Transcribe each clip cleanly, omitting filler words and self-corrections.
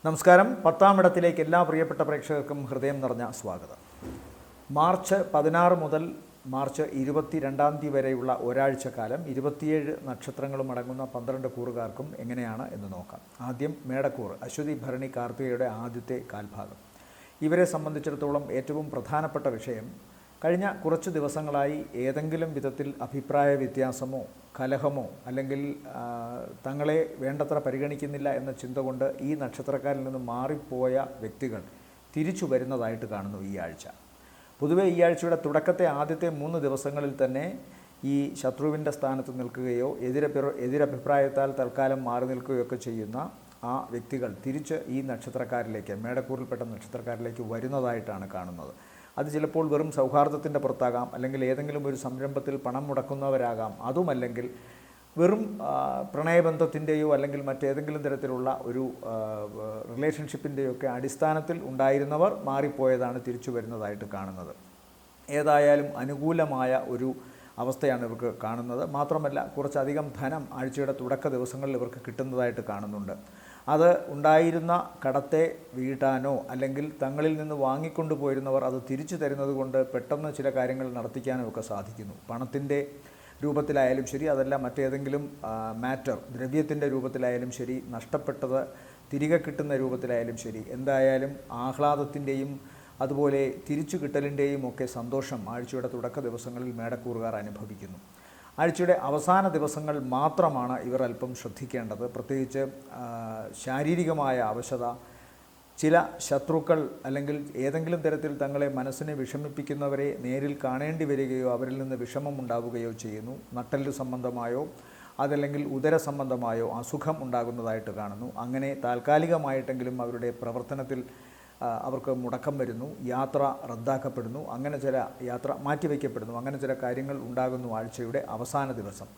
നമസ്കാരം. 10-ാം ഇടത്തിലേക്ക് എല്ലാ പ്രിയപ്പെട്ട പ്രേക്ഷകർക്കും ഹൃദയം നിറഞ്ഞ സ്വാഗതം. മാർച്ച് 16 മുതൽ മാർച്ച് 22 വരെയുള്ള ഒരാഴ്ചക്കാലം 27 നക്ഷത്രങ്ങളും അടങ്ങുന്ന 12 കൂറുകാർക്കും എങ്ങനെയാണ് എന്ന് നോക്കാം. ആദ്യം മേടക്കൂർ, അശ്വതി ഭരണി കാർത്തികയുടെ ആദ്യത്തെ കാൽഭാഗം. ഇവരെ സംബന്ധിച്ചിടത്തോളം ഏറ്റവും പ്രധാനപ്പെട്ട വിഷയം, കഴിഞ്ഞ കുറച്ച് ദിവസങ്ങളായി ഏതെങ്കിലും വിധത്തിൽ അഭിപ്രായ വ്യത്യാസമോ കലഹമോ അല്ലെങ്കിൽ തങ്ങളെ വേണ്ടത്ര പരിഗണിക്കുന്നില്ല എന്ന ചിന്ത കൊണ്ട് ഈ നക്ഷത്രക്കാരിൽ നിന്ന് മാറിപ്പോയ വ്യക്തികൾ തിരിച്ചു വരുന്നതായിട്ട് കാണുന്നു ഈ ആഴ്ച. പൊതുവേ ഈ ആഴ്ചയുടെ തുടക്കത്തെ ആദ്യത്തെ 3 ദിവസങ്ങളിൽ തന്നെ ഈ ശത്രുവിൻ്റെ സ്ഥാനത്ത് നിൽക്കുകയോ എതിരഭിപ്രായത്താൽ തൽക്കാലം മാറി നിൽക്കുകയോ ഒക്കെ ചെയ്യുന്ന ആ വ്യക്തികൾ തിരിച്ച് ഈ നക്ഷത്രക്കാരിലേക്ക്, മേടക്കൂറിൽപ്പെട്ട നക്ഷത്രക്കാരിലേക്ക് വരുന്നതായിട്ടാണ് കാണുന്നത്. അത് ചിലപ്പോൾ വെറും സൗഹാർദ്ദത്തിൻ്റെ പുറത്താകാം, അല്ലെങ്കിൽ ഏതെങ്കിലും ഒരു സംരംഭത്തിൽ പണം മുടക്കുന്നവരാകാം, അതുമല്ലെങ്കിൽ വെറും പ്രണയബന്ധത്തിൻ്റെയോ അല്ലെങ്കിൽ മറ്റേതെങ്കിലും തരത്തിലുള്ള ഒരു റിലേഷൻഷിപ്പിൻ്റെയോ ഒക്കെ അടിസ്ഥാനത്തിൽ ഉണ്ടായിരുന്നവർ മാറിപ്പോയതാണ് തിരിച്ചു വരുന്നതായിട്ട് കാണുന്നത്. ഏതായാലും അനുകൂലമായ ഒരു അവസ്ഥയാണ് ഇവർക്ക് കാണുന്നത്. മാത്രമല്ല, കുറച്ചധികം ധനം ആഴ്ചയുടെ തുടക്ക ദിവസങ്ങളിൽ ഇവർക്ക് കിട്ടുന്നതായിട്ട് കാണുന്നുണ്ട്. അത് ഉണ്ടായിരുന്ന കടത്തെ വീട്ടാനോ അല്ലെങ്കിൽ തങ്ങളിൽ നിന്ന് വാങ്ങിക്കൊണ്ടു പോയിരുന്നവർ അത് തിരിച്ചു തരുന്നത് കൊണ്ട് പെട്ടെന്ന് ചില കാര്യങ്ങൾ നടത്തിക്കാനോ ഒക്കെ സാധിക്കുന്നു. പണത്തിൻ്റെ രൂപത്തിലായാലും ശരി, അതല്ല മറ്റേതെങ്കിലും മാറ്റർ, ദ്രവ്യത്തിൻ്റെ രൂപത്തിലായാലും ശരി, നഷ്ടപ്പെട്ടത് തിരികെ കിട്ടുന്ന രൂപത്തിലായാലും ശരി, എന്തായാലും ആഹ്ലാദത്തിൻ്റെയും അതുപോലെ തിരിച്ചു കിട്ടലിൻ്റെയും ഒക്കെ സന്തോഷം ആഴ്ചയുടെ തുടക്ക ദിവസങ്ങളിൽ മേടക്കൂറുകാർ അനുഭവിക്കുന്നു. ആഴ്ചയുടെ അവസാന ദിവസങ്ങൾ മാത്രമാണ് ഇവർ അല്പം ശ്രദ്ധിക്കേണ്ടത്. പ്രത്യേകിച്ച് ശാരീരികമായ അവശത, ചില ശത്രുക്കൾ അല്ലെങ്കിൽ ഏതെങ്കിലും തരത്തിൽ തങ്ങളെ മനസ്സിനെ വിഷമിപ്പിക്കുന്നവരെ നേരിൽ കാണേണ്ടി വരികയോ അവരിൽ നിന്ന് വിഷമമുണ്ടാവുകയോ ചെയ്യുന്നു. നട്ടെല്ല് സംബന്ധമായോ അതല്ലെങ്കിൽ ഉദര സംബന്ധമായോ അസുഖം ഉണ്ടാകുന്നതായിട്ട് കാണുന്നു. അങ്ങനെ താൽക്കാലികമായിട്ടെങ്കിലും അവരുടെ പ്രവർത്തനത്തിൽ അവർക്ക് മുടക്കം വരുന്നു, യാത്ര റദ്ദാക്കപ്പെടുന്നു, അങ്ങനെ ചില യാത്ര മാറ്റിവെക്കപ്പെടുന്നു, അങ്ങനെ ചില കാര്യങ്ങൾ ഉണ്ടാകുന്നു ആഴ്ചയുടെ അവസാന ദിവസം.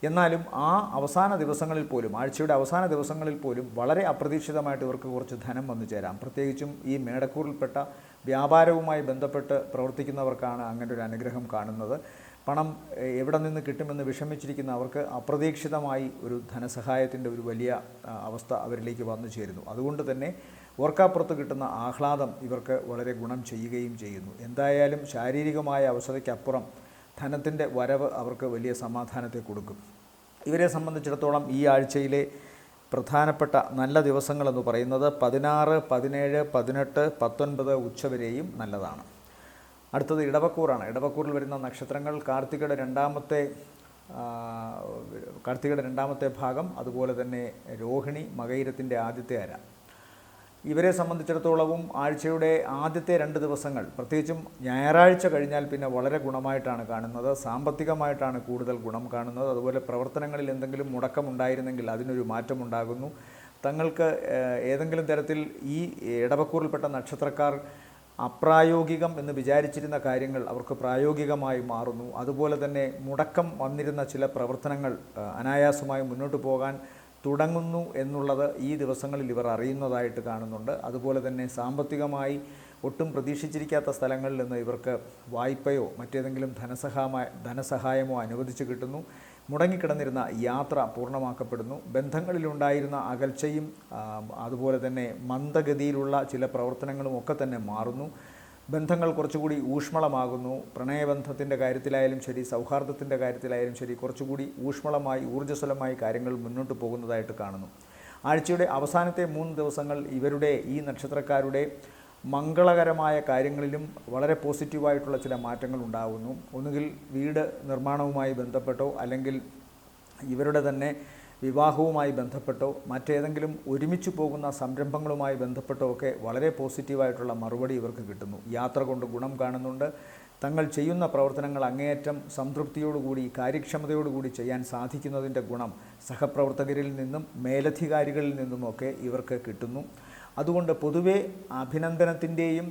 എന്നാലും ആ അവസാന ദിവസങ്ങളിൽ പോലും, ആഴ്ചയുടെ അവസാന ദിവസങ്ങളിൽ പോലും വളരെ അപ്രതീക്ഷിതമായിട്ട് ഇവർക്ക് കുറച്ച് ധനം വന്നു ചേരാം. പ്രത്യേകിച്ചും ഈ മേടക്കൂറിൽപ്പെട്ട വ്യാപാരവുമായി ബന്ധപ്പെട്ട് പ്രവർത്തിക്കുന്നവർക്കാണ് അങ്ങനെ ഒരു അനുഗ്രഹം കാണുന്നത്. പണം എവിടെ നിന്ന് കിട്ടുമെന്ന് വിഷമിച്ചിരിക്കുന്ന അവർക്ക് അപ്രതീക്ഷിതമായി ഒരു ധനസഹായത്തിൻ്റെ ഒരു വലിയ അവസ്ഥ അവരിലേക്ക് വന്നു ചേരുന്നു. അതുകൊണ്ട് തന്നെ ഓർക്കാപ്പുറത്ത് കിട്ടുന്ന ആഹ്ലാദം ഇവർക്ക് വളരെ ഗുണം ചെയ്യുകയും ചെയ്യുന്നു. എന്തായാലും ശാരീരികമായ അവസ്ഥയ്ക്കപ്പുറം ധനത്തിൻ്റെ വരവ് അവർക്ക് വലിയ സമാധാനത്തെ കൊടുക്കും. ഇവരെ സംബന്ധിച്ചിടത്തോളം ഈ ആഴ്ചയിലെ പ്രധാനപ്പെട്ട നല്ല ദിവസങ്ങളെന്ന് പറയുന്നത് 16, 17, 18, 19 ഉച്ചവരെയും നല്ലതാണ്. അടുത്തത് ഇടവക്കൂറാണ്. ഇടവക്കൂറിൽ വരുന്ന നക്ഷത്രങ്ങൾ കാർത്തികയുടെ രണ്ടാമത്തെ ഭാഗം, അതുപോലെ തന്നെ രോഹിണി, മകയിരത്തിൻ്റെ ആദ്യത്തെ അര. ഇവരെ സംബന്ധിച്ചിടത്തോളവും ആഴ്ചയുടെ ആദ്യത്തെ 2 ദിവസങ്ങൾ, പ്രത്യേകിച്ചും ഞായറാഴ്ച കഴിഞ്ഞാൽ പിന്നെ വളരെ ഗുണമായിട്ടാണ് കാണുന്നത്. സാമ്പത്തികമായിട്ടാണ് കൂടുതൽ ഗുണം കാണുന്നത്. അതുപോലെ പ്രവർത്തനങ്ങളിൽ എന്തെങ്കിലും മുടക്കമുണ്ടായിരുന്നെങ്കിൽ അതിനൊരു മാറ്റമുണ്ടാകുന്നു. തങ്ങൾക്ക് ഏതെങ്കിലും തരത്തിൽ ഈ ഇടവക്കൂറിൽപ്പെട്ട നക്ഷത്രക്കാർ അപ്രായോഗികം എന്ന് വിചാരിച്ചിരുന്ന കാര്യങ്ങൾ അവർക്ക് പ്രായോഗികമായി മാറുന്നു. അതുപോലെ തന്നെ മുടക്കം വന്നിരുന്ന ചില പ്രവർത്തനങ്ങൾ അനായാസമായി മുന്നോട്ട് പോകാൻ തുടങ്ങുന്നു എന്നുള്ളത് ഈ ദിവസങ്ങളിൽ ഇവർ അറിയുന്നതായിട്ട് കാണുന്നുണ്ട്. അതുപോലെ തന്നെ സാമ്പത്തികമായി ഒട്ടും പ്രതീക്ഷിച്ചിരിക്കാത്ത സ്ഥലങ്ങളിൽ നിന്ന് ഇവർക്ക് വായ്പയോ മറ്റേതെങ്കിലും ധനസഹായമോ അനുവദിച്ച് കിട്ടുന്നു. മുടങ്ങിക്കിടന്നിരുന്ന യാത്ര പൂർണ്ണമാക്കപ്പെടുന്നു. ബന്ധങ്ങളിലുണ്ടായിരുന്ന അകൽച്ചയും അതുപോലെ തന്നെ മന്ദഗതിയിലുള്ള ചില പ്രവർത്തനങ്ങളും ഒക്കെ തന്നെ മാറുന്നു. ബന്ധങ്ങൾ കുറച്ചുകൂടി ഊഷ്മളമാകുന്നു. പ്രണയബന്ധത്തിൻ്റെ കാര്യത്തിലായാലും ശരി, സൗഹാർദ്ദത്തിൻ്റെ കാര്യത്തിലായാലും ശരി, കുറച്ചുകൂടി ഊഷ്മളമായി ഊർജ്ജസ്വലമായി കാര്യങ്ങൾ മുന്നോട്ട് പോകുന്നതായിട്ട് കാണുന്നു. ആഴ്ചയുടെ അവസാനത്തെ 3 ദിവസങ്ങൾ ഇവരുടെ ഈ നക്ഷത്രക്കാരുടെ മംഗളകരമായ കാര്യങ്ങളിലും വളരെ പോസിറ്റീവായിട്ടുള്ള ചില മാറ്റങ്ങൾ ഉണ്ടാകുന്നു. ഒന്നുകിൽ വീട് നിർമ്മാണവുമായി ബന്ധപ്പെട്ടോ അല്ലെങ്കിൽ ഇവരുടെ തന്നെ വിവാഹവുമായി ബന്ധപ്പെട്ടോ മറ്റേതെങ്കിലും ഒരുമിച്ച് പോകുന്ന സംരംഭങ്ങളുമായി ബന്ധപ്പെട്ടോ ഒക്കെ വളരെ പോസിറ്റീവായിട്ടുള്ള മറുപടി ഇവർക്ക് കിട്ടുന്നു. യാത്ര കൊണ്ട് ഗുണം കാണുന്നുണ്ട്. തങ്ങൾ ചെയ്യുന്ന പ്രവർത്തനങ്ങൾ അങ്ങേയറ്റം സംതൃപ്തിയോടുകൂടി കാര്യക്ഷമതയോടുകൂടി ചെയ്യാൻ സാധിക്കുന്നതിൻ്റെ ഗുണം സഹപ്രവർത്തകരിൽ നിന്നും മേലധികാരികളിൽ നിന്നുമൊക്കെ ഇവർക്ക് കിട്ടുന്നു. അതുകൊണ്ട് പൊതുവെ അഭിനന്ദനത്തിൻ്റെയും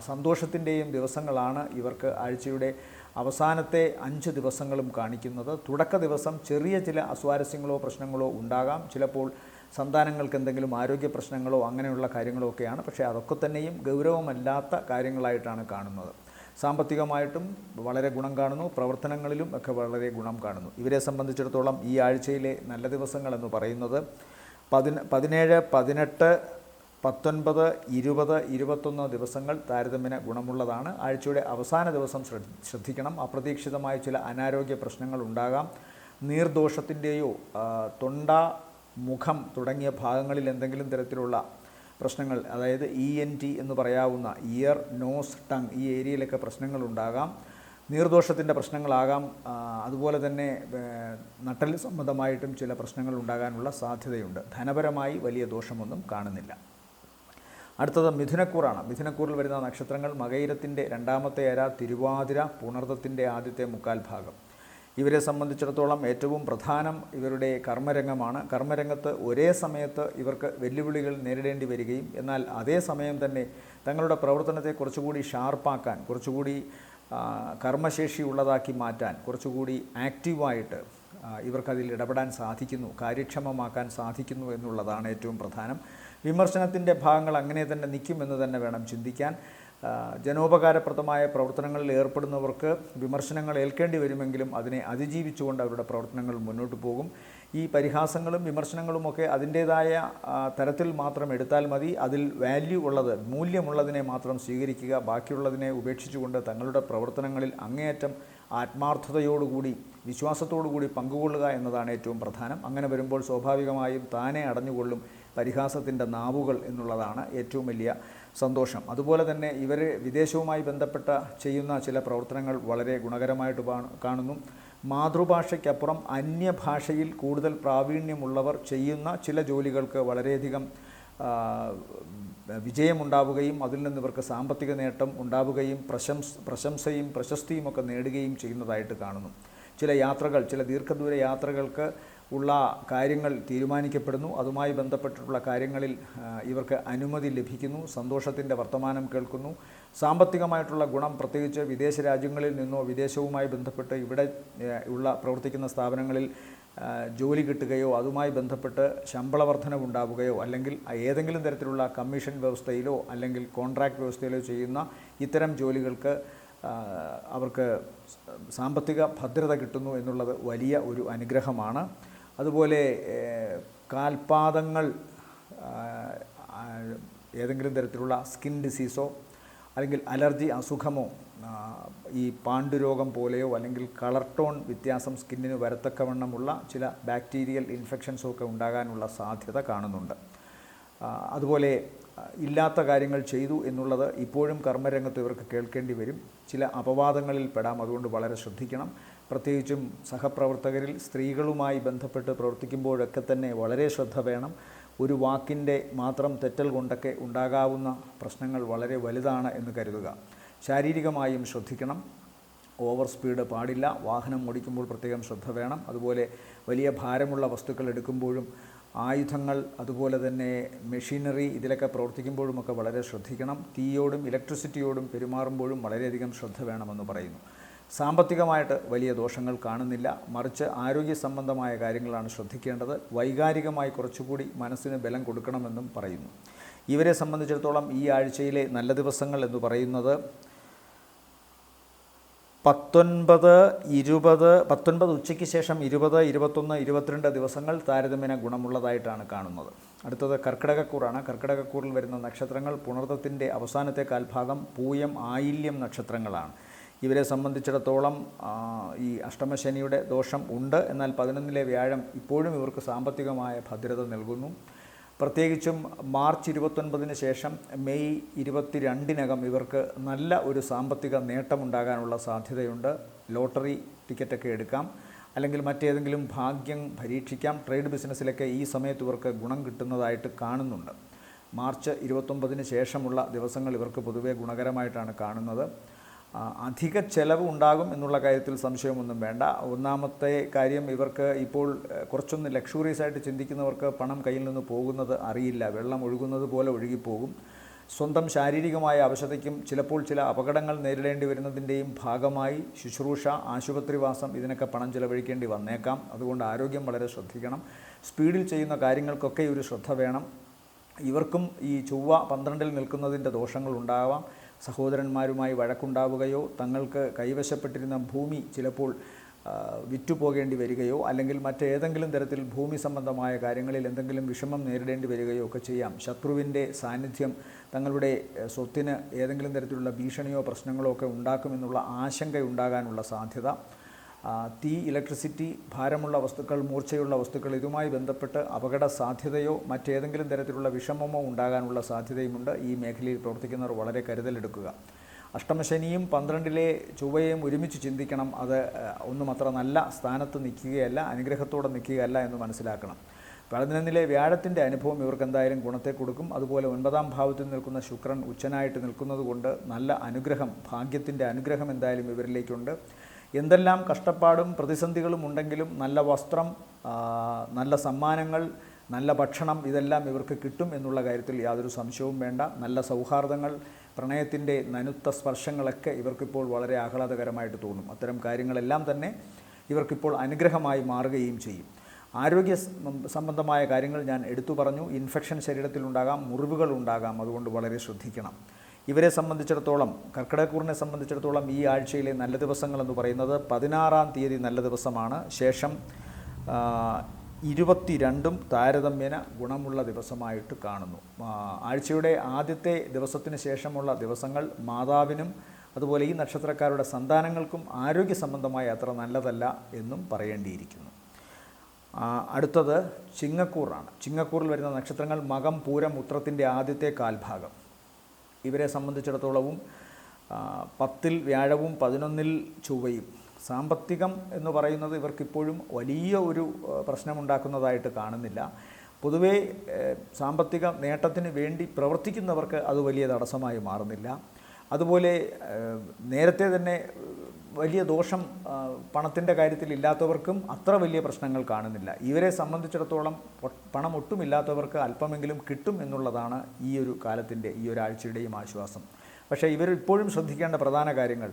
സന്തോഷത്തിൻ്റെയും ദിവസങ്ങളാണ് ഇവർക്ക് ആഴ്ചയുടെ അവസാനത്തെ 5 ദിവസങ്ങളും കാണിക്കുന്നത്. തുടക്ക ദിവസം ചെറിയ ചില അസ്വാരസ്യങ്ങളോ പ്രശ്നങ്ങളോ ഉണ്ടാകാം. ചിലപ്പോൾ സന്താനങ്ങൾക്ക് എന്തെങ്കിലും ആരോഗ്യ പ്രശ്നങ്ങളോ അങ്ങനെയുള്ള കാര്യങ്ങളോ ഒക്കെയാണ്. പക്ഷേ അതൊക്കെ തന്നെയും ഗൗരവമല്ലാത്ത കാര്യങ്ങളായിട്ടാണ് കാണുന്നത്. സാമ്പത്തികമായിട്ടും വളരെ ഗുണം കാണുന്നു, പ്രവർത്തനങ്ങളിലും ഒക്കെ വളരെ ഗുണം കാണുന്നു. ഇവരെ സംബന്ധിച്ചിടത്തോളം ഈ ആഴ്ചയിലെ നല്ല ദിവസങ്ങളെന്ന് പറയുന്നത് 17, 18, 19, 20, 21 ദിവസങ്ങൾ താരതമ്യേന ഗുണമുള്ളതാണ്. ആഴ്ചയുടെ അവസാന ദിവസം ശ്രദ്ധിക്കണം. അപ്രതീക്ഷിതമായ ചില അനാരോഗ്യ പ്രശ്നങ്ങൾ ഉണ്ടാകാം. നീർദോഷത്തിൻ്റെയോ തൊണ്ട, മുഖം തുടങ്ങിയ ഭാഗങ്ങളിൽ എന്തെങ്കിലും തരത്തിലുള്ള പ്രശ്നങ്ങൾ, അതായത് ENT എന്ന് പറയാവുന്ന ഇയർ, നോസ്, ടങ്, ഈ ഏരിയയിലൊക്കെ പ്രശ്നങ്ങളുണ്ടാകാം. നീർദോഷത്തിൻ്റെ പ്രശ്നങ്ങളാകാം. അതുപോലെ തന്നെ നട്ടൽ സംബന്ധമായിട്ടും ചില പ്രശ്നങ്ങൾ ഉണ്ടാകാനുള്ള സാധ്യതയുണ്ട്. ധനപരമായി വലിയ ദോഷമൊന്നും കാണുന്നില്ല. അടുത്തത് മിഥുനക്കൂറാണ്. മിഥുനക്കൂറിൽ വരുന്ന നക്ഷത്രങ്ങൾ മകയിരത്തിൻ്റെ രണ്ടാമത്തെ അര, തിരുവാതിര, പുണർദത്തിൻ്റെ ആദ്യത്തെ മുക്കാൽ ഭാഗം. ഇവരെ സംബന്ധിച്ചിടത്തോളം ഏറ്റവും പ്രധാനം ഇവരുടെ കർമ്മരംഗമാണ്. കർമ്മരംഗത്ത് ഒരേ സമയത്ത് ഇവർക്ക് വെല്ലുവിളികൾ നേരിടേണ്ടി വരികയും എന്നാൽ അതേ സമയം തന്നെ തങ്ങളുടെ പ്രവർത്തനത്തെ കുറച്ചുകൂടി ഷാർപ്പാക്കാൻ, കുറച്ചുകൂടി കർമ്മശേഷി ഉള്ളതാക്കി മാറ്റാൻ, കുറച്ചുകൂടി ആക്റ്റീവായിട്ട് ഇവർക്കതിൽ ഇടപെടാൻ സാധിക്കുന്നു, കാര്യക്ഷമമാക്കാൻ സാധിക്കുന്നു എന്നുള്ളതാണ് ഏറ്റവും പ്രധാനം. വിമർശനത്തിൻ്റെ ഭാഗങ്ങൾ അങ്ങനെ തന്നെ നിൽക്കുമെന്ന് തന്നെ വേണം ചിന്തിക്കാൻ. ജനോപകാരപ്രദമായ പ്രവർത്തനങ്ങളിൽ ഏർപ്പെടുന്നവർക്ക് വിമർശനങ്ങൾ ഏൽക്കേണ്ടി വരുമെങ്കിലും അതിനെ അതിജീവിച്ചുകൊണ്ട് അവരുടെ പ്രവർത്തനങ്ങൾ മുന്നോട്ട് പോകും. ഈ പരിഹാസങ്ങളും വിമർശനങ്ങളുമൊക്കെ അതിൻ്റേതായ തരത്തിൽ മാത്രം എടുത്താൽ മതി. അതിൽ വാല്യൂ ഉള്ളത്, മൂല്യമുള്ളതിനെ മാത്രം സ്വീകരിക്കുക. ബാക്കിയുള്ളതിനെ ഉപേക്ഷിച്ചുകൊണ്ട് തങ്ങളുടെ പ്രവർത്തനങ്ങളിൽ അങ്ങേയറ്റം ആത്മാർത്ഥതയോടുകൂടി, വിശ്വാസത്തോടുകൂടി പങ്കുകൊള്ളുക എന്നതാണ് ഏറ്റവും പ്രധാനം. അങ്ങനെ വരുമ്പോൾ സ്വാഭാവികമായും താനെ അടഞ്ഞുകൊള്ളും പരിഹാസത്തിൻ്റെ നാവുകൾ എന്നുള്ളതാണ് ഏറ്റവും വലിയ സന്തോഷം. അതുപോലെ തന്നെ ഇവർ വിദേശവുമായി ബന്ധപ്പെട്ട ചെയ്യുന്ന ചില പ്രവർത്തനങ്ങൾ വളരെ ഗുണകരമായിട്ട് കാണുന്നു. മാതൃഭാഷയ്ക്കപ്പുറം അന്യഭാഷയിൽ കൂടുതൽ പ്രാവീണ്യമുള്ളവർ ചെയ്യുന്ന ചില ജോലികൾക്ക് വളരെയധികം വിജയമുണ്ടാവുകയും അതിൽ നിന്ന് ഇവർക്ക് സാമ്പത്തിക നേട്ടം ഉണ്ടാവുകയും പ്രശംസയും പ്രശസ്തിയും ഒക്കെ നേടുകയും ചെയ്യുന്നതായിട്ട് കാണുന്നു. ചില യാത്രകൾ, ചില ദീർഘദൂര യാത്രകൾക്ക് ഉള്ള കാര്യങ്ങൾ തീരുമാനിക്കപ്പെടുന്നു. അതുമായി ബന്ധപ്പെട്ടിട്ടുള്ള കാര്യങ്ങളിൽ ഇവർക്ക് അനുമതി ലഭിക്കുന്നു. സന്തോഷത്തിൻ്റെ വർത്തമാനം കേൾക്കുന്നു. സാമ്പത്തികമായിട്ടുള്ള ഗുണം, പ്രത്യേകിച്ച് വിദേശ രാജ്യങ്ങളിൽ നിന്നോ വിദേശവുമായി ബന്ധപ്പെട്ട് ഇവിടെ പ്രവർത്തിക്കുന്ന സ്ഥാപനങ്ങളിൽ ജോലി കിട്ടുകയോ അതുമായി ബന്ധപ്പെട്ട് ശമ്പള വർധനവുണ്ടാവുകയോ അല്ലെങ്കിൽ ഏതെങ്കിലും തരത്തിലുള്ള കമ്മീഷൻ വ്യവസ്ഥയിലോ അല്ലെങ്കിൽ കോൺട്രാക്ട് വ്യവസ്ഥയിലോ ചെയ്യുന്ന ഇത്തരം ജോലികൾക്ക് അവർക്ക് സാമ്പത്തിക ഭദ്രത കിട്ടുന്നു എന്നുള്ളത് വലിയ ഒരു അനുഗ്രഹമാണ്. അതുപോലെ കാൽപാദങ്ങൾ ഏതെങ്കിലും തരത്തിലുള്ള സ്കിൻ ഡിസീസോ അല്ലെങ്കിൽ അലർജി അസുഖമോ ഈ പാണ്ഡുരോഗം പോലെയോ അല്ലെങ്കിൽ കളർ ടോൺ വ്യത്യാസം സ്കിന്നിന് വരത്തക്കവണ്ണമുള്ള ചില ബാക്ടീരിയൽ ഇൻഫെക്ഷൻസോ ഒക്കെ ഉണ്ടാകാനുള്ള സാധ്യത കാണുന്നുണ്ട്. അതുപോലെ ഇല്ലാത്ത കാര്യങ്ങൾ ചെയ്തു എന്നുള്ളത് ഇപ്പോഴും കർമ്മരംഗത്ത് ഇവർക്ക് കേൾക്കേണ്ടി വരും. ചില അപവാദങ്ങളിൽ പെടാം. അതുകൊണ്ട് വളരെ ശ്രദ്ധിക്കണം. പ്രത്യേകിച്ചും സഹപ്രവർത്തകരിൽ സ്ത്രീകളുമായി ബന്ധപ്പെട്ട് പ്രവർത്തിക്കുമ്പോഴൊക്കെ തന്നെ വളരെ ശ്രദ്ധ വേണം. ഒരു വാക്കിൻ്റെ മാത്രം തെറ്റൽ കൊണ്ടൊക്കെ ഉണ്ടാകാവുന്ന പ്രശ്നങ്ങൾ വളരെ വലുതാണ് എന്ന് കരുതുക. ശാരീരികമായും ശ്രദ്ധിക്കണം. ഓവർ സ്പീഡ് പാടില്ല. വാഹനം ഓടിക്കുമ്പോൾ പ്രത്യേകം ശ്രദ്ധ വേണം. അതുപോലെ വലിയ ഭാരമുള്ള വസ്തുക്കൾ എടുക്കുമ്പോഴും ആയുധങ്ങൾ, അതുപോലെ തന്നെ മെഷീനറി, ഇതിലൊക്കെ പ്രവർത്തിക്കുമ്പോഴുമൊക്കെ വളരെ ശ്രദ്ധിക്കണം. തീയോടും ഇലക്ട്രിസിറ്റിയോടും പെരുമാറുമ്പോഴും വളരെയധികം ശ്രദ്ധ വേണമെന്ന് പറയുന്നു. സാമ്പത്തികമായിട്ട് വലിയ ദോഷങ്ങൾ കാണുന്നില്ല. മറിച്ച് ആരോഗ്യ സംബന്ധമായ കാര്യങ്ങളാണ് ശ്രദ്ധിക്കേണ്ടത്. വൈകാരികമായി കുറച്ചുകൂടി മനസ്സിന് ബലം കൊടുക്കണമെന്നും പറയുന്നു. ഇവരെ സംബന്ധിച്ചിടത്തോളം ഈ ആഴ്ചയിലെ നല്ല ദിവസങ്ങൾ എന്ന് പറയുന്നത് 19 ഉച്ചയ്ക്ക് ശേഷം 20, 21, 22 ദിവസങ്ങൾ താരതമ്യേന ഗുണമുള്ളതായിട്ടാണ് കാണുന്നത്. അടുത്തത് കർക്കിടകക്കൂറാണ്. കർക്കിടകക്കൂറിൽ വരുന്ന നക്ഷത്രങ്ങൾ പുണർദത്തിൻ്റെ അവസാനത്തെ കാൽഭാഗം, പൂയം, ആയില്യം നക്ഷത്രങ്ങളാണ്. ഇവരെ സംബന്ധിച്ചിടത്തോളം ഈ അഷ്ടമശനിയുടെ ദോഷം ഉണ്ട്. എന്നാൽ 11-ലെ വ്യാഴം ഇപ്പോഴും ഇവർക്ക് സാമ്പത്തികമായ ഭദ്രത നൽകുന്നു. പ്രത്യേകിച്ചും മാർച്ച് 29 ശേഷം മെയ് 22-നകം ഇവർക്ക് നല്ല ഒരു സാമ്പത്തിക നേട്ടമുണ്ടാകാനുള്ള സാധ്യതയുണ്ട്. ലോട്ടറി ടിക്കറ്റൊക്കെ എടുക്കാം, അല്ലെങ്കിൽ മറ്റേതെങ്കിലും ഭാഗ്യം പരീക്ഷിക്കാം. ട്രേഡ് ബിസിനസ്സിലൊക്കെ ഈ സമയത്ത് ഇവർക്ക് ഗുണം കിട്ടുന്നതായിട്ട് കാണുന്നുണ്ട്. മാർച്ച് 29 ശേഷമുള്ള ദിവസങ്ങൾ ഇവർക്ക് പൊതുവെ ഗുണകരമായിട്ടാണ് കാണുന്നത്. അധിക ചെലവ് ഉണ്ടാകും എന്നുള്ള കാര്യത്തിൽ സംശയമൊന്നും വേണ്ട. ഒന്നാമത്തെ കാര്യം, ഇവർക്ക് ഇപ്പോൾ കുറച്ചൊന്ന് ലക്ഷറീസ് ആയിട്ട് ചിന്തിക്കുന്നവർക്ക് പണം കയ്യിൽ നിന്ന് പോകുന്നത് അറിയില്ല. വെള്ളം ഒഴുകുന്നത് പോലെ ഒഴുകിപ്പോകും. സ്വന്തം ശാരീരികമായ അവശതയ്ക്കും ചിലപ്പോൾ ചില അപകടങ്ങൾ നേരിടേണ്ടി വരുന്നതിൻ്റെയും ഭാഗമായി ശുശ്രൂഷ, ആശുപത്രിവാസം, ഇതിനൊക്കെ പണം ചിലവഴിക്കേണ്ടി വന്നേക്കാം. അതുകൊണ്ട് ആരോഗ്യം വളരെ ശ്രദ്ധിക്കണം. സ്പീഡിൽ ചെയ്യുന്ന കാര്യങ്ങൾക്കൊക്കെ ഒരു ശ്രദ്ധ വേണം. ഇവർക്കും ഈ ചൊവ്വ 12-ൽ നിൽക്കുന്നതിൻ്റെ ദോഷങ്ങളുണ്ടാവാം. സഹോദരന്മാരുമായി വഴക്കുണ്ടാവുകയോ തങ്ങൾക്ക് കൈവശപ്പെട്ടിരുന്ന ഭൂമി ചിലപ്പോൾ വിറ്റുപോകേണ്ടി വരികയോ അല്ലെങ്കിൽ മറ്റേതെങ്കിലും തരത്തിൽ ഭൂമി സംബന്ധമായ കാര്യങ്ങളിൽ എന്തെങ്കിലും വിഷമം നേരിടേണ്ടി വരികയോ ഒക്കെ ചെയ്യാം. ശത്രുവിൻ്റെ സാന്നിധ്യം തങ്ങളുടെ സ്വത്തിന് ഏതെങ്കിലും തരത്തിലുള്ള ഭീഷണിയോ പ്രശ്നങ്ങളോ ഒക്കെ ഉണ്ടാക്കുമെന്നുള്ള ആശങ്കയുണ്ടാകാനുള്ള സാധ്യത. തീ, ഇലക്ട്രിസിറ്റി, ഭാരമുള്ള വസ്തുക്കൾ, മൂർച്ചയുള്ള വസ്തുക്കൾ, ഇതുമായി ബന്ധപ്പെട്ട് അപകട സാധ്യതയോ മറ്റേതെങ്കിലും തരത്തിലുള്ള വിഷമമോ ഉണ്ടാകാനുള്ള സാധ്യതയുമുണ്ട്. ഈ മേഖലയിൽ പ്രവർത്തിക്കുന്നവർ വളരെ കരുതലെടുക്കുക. അഷ്ടമശനിയും 12-ലെ ചൊവ്വയും ഒരുമിച്ച് ചിന്തിക്കണം. അത് ഒന്നും അത്ര നല്ല സ്ഥാനത്ത് നിൽക്കുകയല്ല, അനുഗ്രഹത്തോടെ നിൽക്കുകയല്ല എന്ന് മനസ്സിലാക്കണം. 11-ലെ വ്യാഴത്തിൻ്റെ അനുഭവം ഇവർക്ക് എന്തായാലും ഗുണത്തെ കൊടുക്കും. അതുപോലെ 9-ാം ഭാവത്തിൽ നിൽക്കുന്ന ശുക്രൻ ഉച്ചനായിട്ട് നിൽക്കുന്നത് കൊണ്ട് നല്ല അനുഗ്രഹം, ഭാഗ്യത്തിൻ്റെ അനുഗ്രഹം എന്തായാലും ഇവരിലേക്കുണ്ട്. എന്തെല്ലാം കഷ്ടപ്പാടും പ്രതിസന്ധികളും ഉണ്ടെങ്കിലും നല്ല വസ്ത്രം, നല്ല സമ്മാനങ്ങൾ, നല്ല ഭക്ഷണം, ഇതെല്ലാം ഇവർക്ക് കിട്ടും എന്നുള്ള കാര്യത്തിൽ യാതൊരു സംശയവും വേണ്ട. നല്ല സൗഹാർദ്ദങ്ങൾ, പ്രണയത്തിൻ്റെ നനുത്ത സ്പർശങ്ങളൊക്കെ ഇവർക്കിപ്പോൾ വളരെ ആഹ്ലാദകരമായിട്ട് തോന്നും. അത്തരം കാര്യങ്ങളെല്ലാം തന്നെ ഇവർക്കിപ്പോൾ അനുഗ്രഹമായി മാറുകയും ചെയ്യും. ആരോഗ്യ സംബന്ധമായ കാര്യങ്ങൾ ഞാൻ എടുത്തു പറഞ്ഞു. ഇൻഫെക്ഷൻ ശരീരത്തിലുണ്ടാകാം, മുറിവുകൾ ഉണ്ടാകാം, അതുകൊണ്ട് വളരെ ശ്രദ്ധിക്കണം. ഇവരെ സംബന്ധിച്ചിടത്തോളം, കർക്കിടകക്കൂറിനെ സംബന്ധിച്ചിടത്തോളം ഈ ആഴ്ചയിലെ നല്ല ദിവസങ്ങളെന്ന് പറയുന്നത് 16-ാം തീയതി നല്ല ദിവസമാണ്. ശേഷം 22-ഉം താരതമ്യേന ഗുണമുള്ള ദിവസമായിട്ട് കാണുന്നു. ആഴ്ചയുടെ ആദ്യത്തെ ദിവസത്തിന് ശേഷമുള്ള ദിവസങ്ങൾ മാതാവിനും അതുപോലെ ഈ നക്ഷത്രക്കാരുടെ സന്താനങ്ങൾക്കും ആരോഗ്യ സംബന്ധമായി അത്ര നല്ലതല്ല എന്നും പറയേണ്ടിയിരിക്കുന്നു. അടുത്തത് ചിങ്ങക്കൂറാണ്. ചിങ്ങക്കൂറിൽ വരുന്ന നക്ഷത്രങ്ങൾ മകം, പൂരം, ഉത്രത്തിൻ്റെ ആദ്യത്തെ കാൽഭാഗം. ഇവരെ സംബന്ധിച്ചിടത്തോളവും 10-ൽ വ്യാഴവും 11-ൽ ചൊവ്വയും. സാമ്പത്തികം എന്ന് പറയുന്നത് ഇവർക്കിപ്പോഴും വലിയ ഒരു പ്രശ്നമുണ്ടാക്കുന്നതായിട്ട് കാണുന്നില്ല. പൊതുവേ സാമ്പത്തിക നേട്ടത്തിന് വേണ്ടി പ്രവർത്തിക്കുന്നവർക്ക് അത് വലിയ തടസ്സമായി മാറുന്നില്ല. അതുപോലെ നേരത്തെ തന്നെ വലിയ ദോഷം പണത്തിൻ്റെ കാര്യത്തിൽ ഇല്ലാത്തവർക്കും അത്ര വലിയ പ്രശ്നങ്ങൾ കാണുന്നില്ല. ഇവരെ സംബന്ധിച്ചിടത്തോളം പണം ഒട്ടുമില്ലാത്തവർക്ക് അല്പമെങ്കിലും കിട്ടും എന്നുള്ളതാണ് ഈ ഒരു കാലത്തിൻ്റെ, ഈ ഒരാഴ്ചയുടെയും ആശ്വാസം. പക്ഷേ ഇവർ ഇപ്പോഴും ശ്രദ്ധിക്കേണ്ട പ്രധാന കാര്യങ്ങൾ,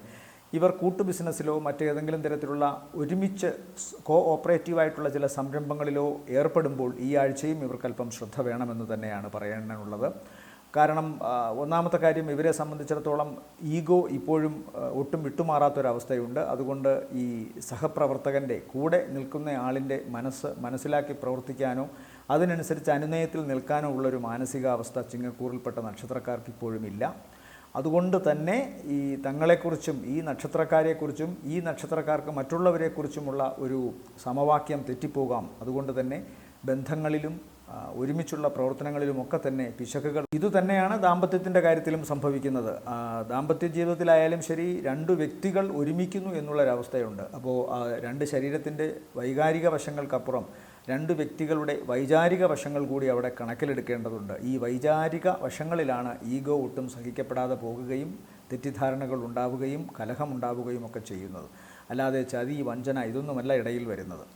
ഇവർ കൂട്ടു ബിസിനസ്സിലോ മറ്റേതെങ്കിലും തരത്തിലുള്ള ഒരുമിച്ച് ഓപ്പറേറ്റീവായിട്ടുള്ള ചില സംരംഭങ്ങളിലോ ഏർപ്പെടുമ്പോൾ ഈ ആഴ്ചയും ഇവർക്കല്പം ശ്രദ്ധ വേണമെന്ന് തന്നെയാണ് പറയാനുള്ളത്. കാരണം ഒന്നാമത്തെ കാര്യം, ഇവരെ സംബന്ധിച്ചിടത്തോളം ഈഗോ ഇപ്പോഴും ഒട്ടും വിട്ടുമാറാത്തൊരവസ്ഥയുണ്ട്. അതുകൊണ്ട് ഈ സഹപ്രവർത്തകൻ്റെ കൂടെ നിൽക്കുന്ന ആളിൻ്റെ മനസ്സിലാക്കി പ്രവർത്തിക്കാനോ അതിനനുസരിച്ച് അനുനയത്തിൽ നിൽക്കാനോ ഉള്ളൊരു മാനസികാവസ്ഥ ചിങ്ങക്കൂറിൽപ്പെട്ട നക്ഷത്രക്കാർക്ക് ഇപ്പോഴും ഇല്ല. അതുകൊണ്ട് തന്നെ ഈ തങ്ങളെക്കുറിച്ചും ഈ നക്ഷത്രക്കാരെക്കുറിച്ചും ഈ നക്ഷത്രക്കാർക്ക് മറ്റുള്ളവരെക്കുറിച്ചുമുള്ള ഒരു സമവാക്യം തെറ്റിപ്പോകാം. അതുകൊണ്ട് തന്നെ ബന്ധങ്ങളിലും ഒരുമിച്ചുള്ള പ്രവർത്തനങ്ങളിലുമൊക്കെ തന്നെ പിശകുകൾ. ഇതുതന്നെയാണ് ദാമ്പത്യത്തിൻ്റെ കാര്യത്തിലും സംഭവിക്കുന്നത്. ദാമ്പത്യ ജീവിതത്തിലായാലും ശരി, രണ്ട് വ്യക്തികൾ ഒരുമിക്കുന്നു എന്നുള്ളൊരവസ്ഥയുണ്ട്. അപ്പോൾ രണ്ട് ശരീരത്തിൻ്റെ വൈകാരിക വശങ്ങൾക്കപ്പുറം രണ്ട് വ്യക്തികളുടെ വൈചാരിക വശങ്ങൾ കൂടി അവിടെ കണക്കിലെടുക്കേണ്ടതുണ്ട്. ഈ വൈചാരിക വശങ്ങളിലാണ് ഈഗോ ഒട്ടും സഹിക്കപ്പെടാതെ പോകുകയും തെറ്റിദ്ധാരണകൾ ഉണ്ടാവുകയും കലഹമുണ്ടാവുകയും ഒക്കെ ചെയ്യുന്നത്. അല്ലാതെ ചതി, വഞ്ചന ഇതൊന്നുമല്ല ഇടയിൽ വരുന്നത്.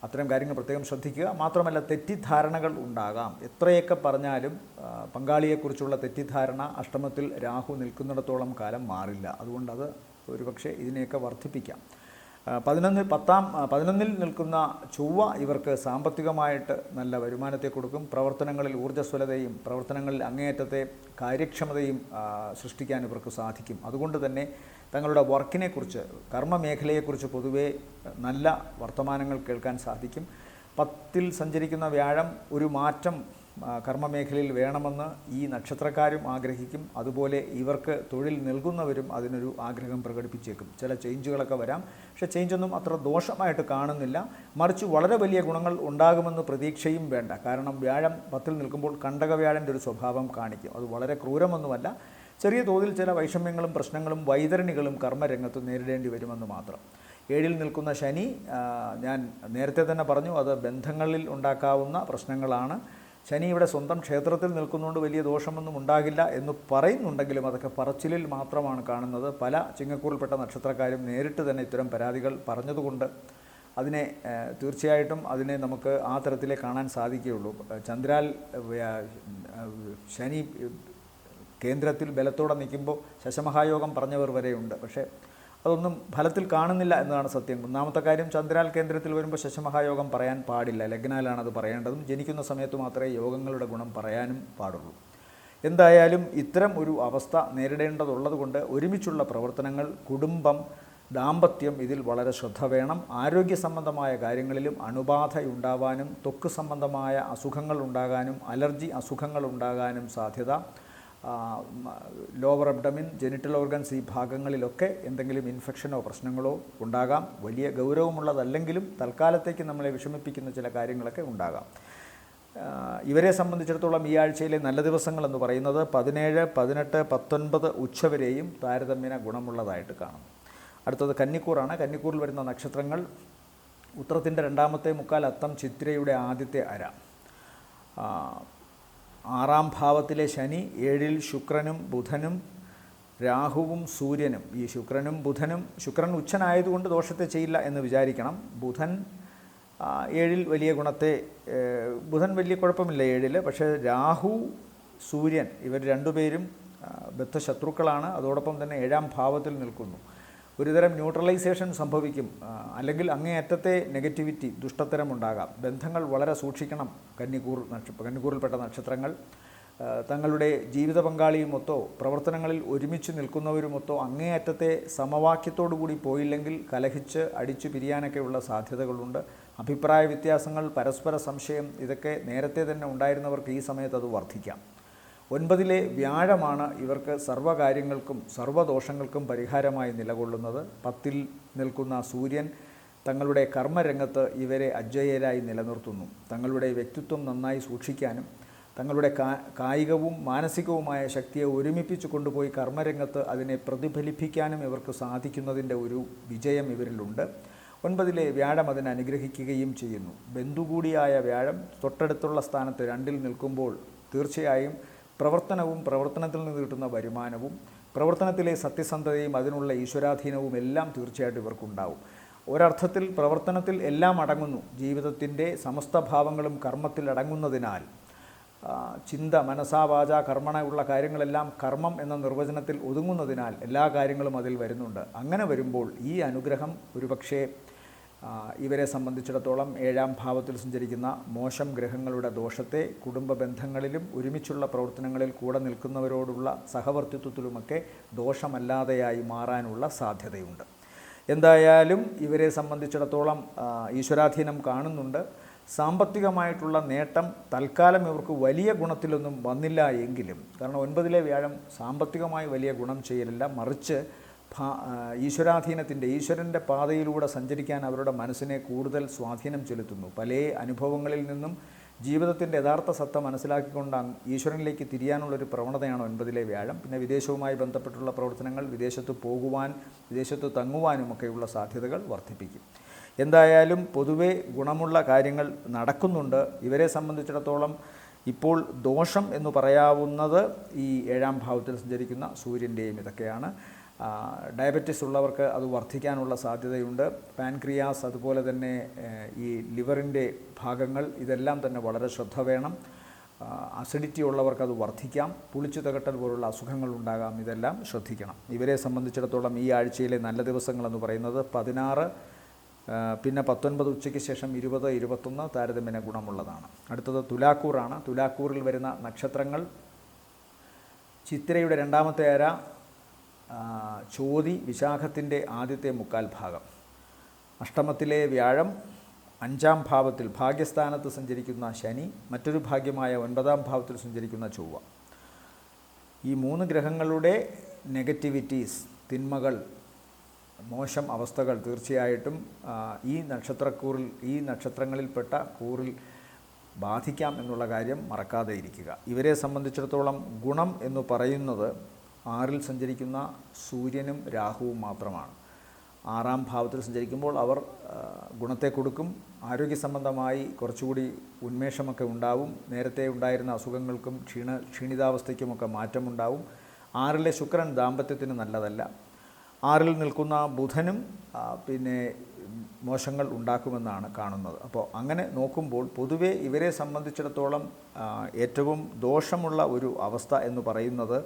അത്തരം കാര്യങ്ങൾ പ്രത്യേകം ശ്രദ്ധിക്കുക. മാത്രമല്ല, തെറ്റിദ്ധാരണകൾ ഉണ്ടാകാം. എത്രയൊക്കെ പറഞ്ഞാലും പങ്കാളിയെക്കുറിച്ചുള്ള തെറ്റിദ്ധാരണ അഷ്ടമത്തിൽ രാഹു നിൽക്കുന്നിടത്തോളം കാലം മാറില്ല. അതുകൊണ്ടത് ഒരുപക്ഷെ ഇതിനെയൊക്കെ വർദ്ധിപ്പിക്കാം. 11-ൽ നിൽക്കുന്ന ചൊവ്വ ഇവർക്ക് സാമ്പത്തികമായിട്ട് നല്ല വരുമാനത്തെ കൊടുക്കും. പ്രവർത്തനങ്ങളിൽ ഊർജ്ജസ്വലതയും പ്രവർത്തനങ്ങളിൽ അങ്ങേയറ്റത്തെ കാര്യക്ഷമതയും സൃഷ്ടിക്കാൻ ഇവർക്ക് സാധിക്കും. അതുകൊണ്ട് തന്നെ തങ്ങളുടെ വർക്കിനെക്കുറിച്ച്, കർമ്മമേഖലയെക്കുറിച്ച് പൊതുവേ നല്ല വർത്തമാനങ്ങൾ കേൾക്കാൻ സാധിക്കും. 10-ൽ സഞ്ചരിക്കുന്ന വ്യാഴം ഒരു മാറ്റം കർമ്മമേഖലയിൽ വേണമെന്ന് ഈ നക്ഷത്രക്കാരും ആഗ്രഹിക്കും. അതുപോലെ ഇവർക്ക് തൊഴിൽ നൽകുന്നവരും അതിനൊരു ആഗ്രഹം പ്രകടിപ്പിച്ചേക്കും. ചില ചേഞ്ചുകളൊക്കെ വരാം. പക്ഷേ ചേഞ്ചൊന്നും അത്ര ദോഷമായിട്ട് കാണുന്നില്ല. മറിച്ച് വളരെ വലിയ ഗുണങ്ങൾ ഉണ്ടാകുമെന്ന് പ്രതീക്ഷയും വേണ്ട. കാരണം വ്യാഴം 10-ൽ നിൽക്കുമ്പോൾ കണ്ടകവ്യാഴൻ്റെ ഒരു സ്വഭാവം കാണിക്കും. അത് വളരെ ക്രൂരമൊന്നുമല്ല. ചെറിയ തോതിൽ ചില വൈഷമ്യങ്ങളും പ്രശ്നങ്ങളും വൈതരണികളും കർമ്മരംഗത്ത് നേരിടേണ്ടി വരുമെന്ന് മാത്രം. 7-ൽ നിൽക്കുന്ന ശനി, ഞാൻ നേരത്തെ തന്നെ പറഞ്ഞു, അത് ബന്ധങ്ങളിൽ ഉണ്ടാക്കാവുന്ന പ്രശ്നങ്ങളാണ്. ശനി ഇവിടെ സ്വന്തം ക്ഷേത്രത്തിൽ നിൽക്കുന്നതുകൊണ്ട് വലിയ ദോഷമൊന്നും ഉണ്ടാകില്ല എന്ന് പറയുന്നുണ്ടെങ്കിലും അതൊക്കെ പറച്ചിലിൽ മാത്രമാണ് കാണുന്നത്. പല ചിങ്ങക്കൂറിൽപ്പെട്ട നക്ഷത്രക്കാരും നേരിട്ട് തന്നെ ഇത്തരം പരാതികൾ പറഞ്ഞതുകൊണ്ട് അതിനെ തീർച്ചയായിട്ടും അതിനെ നമുക്ക് ആ തരത്തിലേ കാണാൻ സാധിക്കുകയുള്ളൂ. ചന്ദ്രാൽ ശനി കേന്ദ്രത്തിൽ ബലത്തോടെ നിൽക്കുമ്പോൾ ശശമഹായോഗം പറഞ്ഞവർ വരെയുണ്ട്. പക്ഷേ അതൊന്നും ഫലത്തിൽ കാണുന്നില്ല എന്നതാണ് സത്യം. ഒന്നാമത്തെ കാര്യം, ചന്ദ്രാൽ കേന്ദ്രത്തിൽ വരുമ്പോൾ ശശമഹായോഗം പറയാൻ പാടില്ല. ലഗ്നാലാണ് അത് പറയേണ്ടതും. ജനിക്കുന്ന സമയത്ത് മാത്രമേ യോഗങ്ങളുടെ ഗുണം പറയാനും പാടുള്ളൂ. എന്തായാലും ഇത്തരം ഒരു അവസ്ഥ നേരിടേണ്ടതുള്ളത് കൊണ്ട് ഒരുമിച്ചുള്ള പ്രവർത്തനങ്ങൾ, കുടുംബം, ദാമ്പത്യം ഇതിൽ വളരെ ശ്രദ്ധ വേണം. ആരോഗ്യ സംബന്ധമായ കാര്യങ്ങളിലും അണുബാധയുണ്ടാവാനും ത്വക്ക് സംബന്ധമായ അസുഖങ്ങൾ ഉണ്ടാകാനും അലർജി അസുഖങ്ങൾ ഉണ്ടാകാനും സാധ്യത. ലോവർ അബ്ഡമിൻ, ജെനിറ്റൽ ഓർഗൻസ്, ഈ ഭാഗങ്ങളിലൊക്കെ എന്തെങ്കിലും ഇൻഫെക്ഷനോ പ്രശ്നങ്ങളോ ഉണ്ടാകാം. വലിയ ഗൗരവമുള്ളതല്ലെങ്കിലും തൽക്കാലത്തേക്ക് നമ്മളെ വിഷമിപ്പിക്കുന്ന ചില കാര്യങ്ങളൊക്കെ ഉണ്ടാകാം. ഇവരെ സംബന്ധിച്ചിടത്തോളം ഈ ആഴ്ചയിലെ നല്ല ദിവസങ്ങളെന്ന് പറയുന്നത് 17, 18, 19 ഉച്ചവരെയും താരതമ്യേന ഗുണമുള്ളതായിട്ട് കാണുന്നു. അടുത്തത് കന്നിക്കൂറാണ്. കന്നിക്കൂറിൽ വരുന്ന നക്ഷത്രങ്ങൾ ഉത്രത്തിൻ്റെ രണ്ടാമത്തെ മുക്കാൽ, അത്തം ചിത്തിരയുടെ ആദ്യത്തെ അര. 6ാം ഭാവത്തിലെ ശനി, 7ൽ ശുക്രനും ബുധനും രാഹുവും സൂര്യനും. ഈ ശുക്രനും ബുധനും, ശുക്രൻ ഉച്ചനായതുകൊണ്ട് ദോഷത്തെ ചെയ്യില്ല എന്ന് വിചാരിക്കണം. ബുധൻ 7ൽ വലിയ ഗുണത്തെ, ബുധൻ വലിയ കുഴപ്പമില്ല 7ൽ. പക്ഷേ രാഹു, സൂര്യൻ ഇവർ രണ്ടുപേരും ബദ്ധശത്രുക്കളാണ്. അതോടൊപ്പം തന്നെ 7ാം ഭാവത്തിൽ നിൽക്കുന്നു. ഒരുതരം ന്യൂട്രലൈസേഷൻ സംഭവിക്കും, അല്ലെങ്കിൽ അങ്ങേയറ്റത്തെ നെഗറ്റിവിറ്റി, ദുഷ്ടത്തരം ഉണ്ടാകാം. ബന്ധങ്ങൾ വളരെ സൂക്ഷിക്കണം. കന്നിക്കൂറിൽപ്പെട്ട നക്ഷത്രങ്ങൾ തങ്ങളുടെ ജീവിത പങ്കാളിയുമൊത്തോ പ്രവർത്തനങ്ങളിൽ ഒരുമിച്ച് നിൽക്കുന്നവരുമൊത്തോ അങ്ങേയറ്റത്തെ സമവാക്യത്തോടു കൂടി പോയില്ലെങ്കിൽ കലഹിച്ച് അടിച്ചു പിരിയാനൊക്കെയുള്ള സാധ്യതകളുണ്ട്. അഭിപ്രായ വ്യത്യാസങ്ങൾ, പരസ്പര സംശയം, ഇതൊക്കെ നേരത്തെ തന്നെ ഉണ്ടായിരുന്നവർക്ക് ഈ സമയത്ത് അത് വർദ്ധിക്കാം. 9ലെ വ്യാഴമാണ് ഇവർക്ക് സർവ്വകാര്യങ്ങൾക്കും സർവ്വദോഷങ്ങൾക്കും പരിഹാരമായി നിലകൊള്ളുന്നത്. 10ൽ നിൽക്കുന്ന സൂര്യൻ തങ്ങളുടെ കർമ്മരംഗത്ത് ഇവരെ അജയ്യരായി നിലനിർത്തുന്നു. തങ്ങളുടെ വ്യക്തിത്വം നന്നായി സൂക്ഷിക്കാനും തങ്ങളുടെ കായികവും മാനസികവുമായ ശക്തിയെ ഒരുമിപ്പിച്ച് കൊണ്ടുപോയി കർമ്മരംഗത്ത് അതിനെ പ്രതിഫലിപ്പിക്കാനും ഇവർക്ക് സാധിക്കുന്നതിൻ്റെ ഒരു വിജയം ഇവരിലുണ്ട്. 9ലെ വ്യാഴം അതിനെ അനുഗ്രഹിക്കുകയും ചെയ്യുന്നു. ബന്ധുകൂടിയായ വ്യാഴം തൊട്ടടുത്തുള്ള സ്ഥാനത്ത് 2ൽ നിൽക്കുമ്പോൾ തീർച്ചയായും പ്രവർത്തനവും പ്രവർത്തനത്തിൽ നിന്ന് കിട്ടുന്ന വരുമാനവും പ്രവർത്തനത്തിലെ സത്യസന്ധതയും അതിനുള്ള ഈശ്വരാധീനവും എല്ലാം തീർച്ചയായിട്ടും ഇവർക്കുണ്ടാവും. ഒരർത്ഥത്തിൽ പ്രവർത്തനത്തിൽ എല്ലാം അടങ്ങുന്നു. ജീവിതത്തിൻ്റെ സമസ്ത ഭാവങ്ങളും കർമ്മത്തിൽ അടങ്ങുന്നതിനാൽ ചിന്ത, മനസാവാച, കർമ്മണ ഉള്ള കാര്യങ്ങളെല്ലാം കർമ്മം എന്ന നിർവചനത്തിൽ ഒതുങ്ങുന്നതിനാൽ എല്ലാ കാര്യങ്ങളും അതിൽ വരുന്നുണ്ട്. അങ്ങനെ വരുമ്പോൾ ഈ അനുഗ്രഹം ഒരുപക്ഷേ ഇവരെ സംബന്ധിച്ചിടത്തോളം 7ാം ഭാവത്തിൽ സഞ്ചരിക്കുന്ന മോശം ഗ്രഹങ്ങളുടെ ദോഷത്തെ കുടുംബ ബന്ധങ്ങളിലും ഒരുമിച്ചുള്ള പ്രവർത്തനങ്ങളിൽ കൂടെ നിൽക്കുന്നവരോടുള്ള സഹവർത്തിത്വത്തിലുമൊക്കെ ദോഷമല്ലാതെയായി മാറാനുള്ള സാധ്യതയുണ്ട്. എന്തായാലും ഇവരെ സംബന്ധിച്ചിടത്തോളം ഈശ്വരാധീനം കാണുന്നുണ്ട്. സാമ്പത്തികമായിട്ടുള്ള നേട്ടം തൽക്കാലം ഇവർക്ക് വലിയ ഗുണത്തിലൊന്നും വന്നില്ല എങ്കിലും, കാരണം 9ലെ വ്യാഴം സാമ്പത്തികമായി വലിയ ഗുണം ചെയ്യലില്ല, മറിച്ച് ഈശ്വരൻ്റെ പാതയിലൂടെ സഞ്ചരിക്കാൻ അവരുടെ മനസ്സിനെ കൂടുതൽ സ്വാധീനം ചെലുത്തുന്നു. പല അനുഭവങ്ങളിൽ നിന്നും ജീവിതത്തിൻ്റെ യഥാർത്ഥ സത്ത മനസ്സിലാക്കിക്കൊണ്ട് ഈശ്വരനിലേക്ക് തിരിയാനുള്ളൊരു പ്രവണതയാണ് 9ലെ വ്യാഴം. പിന്നെ വിദേശവുമായി ബന്ധപ്പെട്ടുള്ള പ്രവർത്തനങ്ങൾ, വിദേശത്ത് പോകുവാൻ, വിദേശത്ത് തങ്ങുവാനുമൊക്കെയുള്ള സാധ്യതകൾ വർദ്ധിപ്പിക്കും. എന്തായാലും പൊതുവെ ഗുണമുള്ള കാര്യങ്ങൾ നടക്കുന്നുണ്ട്. ഇവരെ സംബന്ധിച്ചിടത്തോളം ഇപ്പോൾ ദോഷം എന്ന് പറയാവുന്നത് ഈ 7ാം ഭാവത്തിൽ സഞ്ചരിക്കുന്ന സൂര്യൻ്റെയും ഇതൊക്കെയാണ്. ഡയബറ്റിസ് ഉള്ളവർക്ക് അത് വർദ്ധിക്കാനുള്ള സാധ്യതയുണ്ട്. പാൻക്രിയാസ്, അതുപോലെ തന്നെ ഈ ലിവറിൻ്റെ ഭാഗങ്ങൾ, ഇതെല്ലാം തന്നെ വളരെ ശ്രദ്ധ വേണം. അസിഡിറ്റി ഉള്ളവർക്ക് അത് വർദ്ധിക്കാം. പുളിച്ചു തകട്ടൽ പോലുള്ള അസുഖങ്ങൾ ഉണ്ടാകാം. ഇതെല്ലാം ശ്രദ്ധിക്കണം. ഇവരെ സംബന്ധിച്ചിടത്തോളം ഈ ആഴ്ചയിലെ നല്ല ദിവസങ്ങളെന്ന് പറയുന്നത് 16, പിന്നെ 19 ഉച്ചയ്ക്ക് ശേഷം 20, 21 താരതമ്യേന ഗുണമുള്ളതാണ്. അടുത്തത് തുലാക്കൂറാണ്. തുലാക്കൂറിൽ വരുന്ന നക്ഷത്രങ്ങൾ ചിത്തിരയുടെ 2ാമത്തെ അര, ചോതി, വിശാഖത്തിൻ്റെ ആദ്യത്തെ മുക്കാൽ ഭാഗം. അഷ്ടമത്തിലെ വ്യാഴം, 5ാം ഭാവത്തിൽ ഭാഗ്യസ്ഥാനത്ത് സഞ്ചരിക്കുന്ന ശനി, മറ്റൊരു ഭാഗ്യമായ 9ാം ഭാവത്തിൽ സഞ്ചരിക്കുന്ന ചൊവ്വ. ഈ 3 ഗ്രഹങ്ങളുടെ നെഗറ്റിവിറ്റീസ്, തിന്മകൾ, മോശം അവസ്ഥകൾ തീർച്ചയായിട്ടും ഈ നക്ഷത്രങ്ങളിൽപ്പെട്ട കൂറിൽ ബാധിക്കാം എന്നുള്ള കാര്യം മറക്കാതെ ഇരിക്കുക. ഇവരെ സംബന്ധിച്ചിടത്തോളം ഗുണം എന്ന് പറയുന്നത് 6ൽ സഞ്ചരിക്കുന്ന സൂര്യനും രാഹുവും മാത്രമാണ്. 6ാം ഭാവത്തിൽ സഞ്ചരിക്കുമ്പോൾ അവർ ഗുണത്തെ കൊടുക്കും. ആരോഗ്യ സംബന്ധമായി കുറച്ചുകൂടി ഉന്മേഷമൊക്കെ ഉണ്ടാവും. നേരത്തെ ഉണ്ടായിരുന്ന അസുഖങ്ങൾക്കും ക്ഷീണിതാവസ്ഥയ്ക്കുമൊക്കെ മാറ്റമുണ്ടാവും. 6ലെ ശുക്രൻ ദാമ്പത്യത്തിന് നല്ലതല്ല. 6ൽ നിൽക്കുന്ന ബുധനും പിന്നെ മോശങ്ങൾ ഉണ്ടാക്കുമെന്നാണ് കാണുന്നത്. അപ്പോൾ അങ്ങനെ നോക്കുമ്പോൾ പൊതുവെ ഇവരെ സംബന്ധിച്ചിടത്തോളം ഏറ്റവും ദോഷമുള്ള ഒരു അവസ്ഥ എന്ന് പറയുന്നത്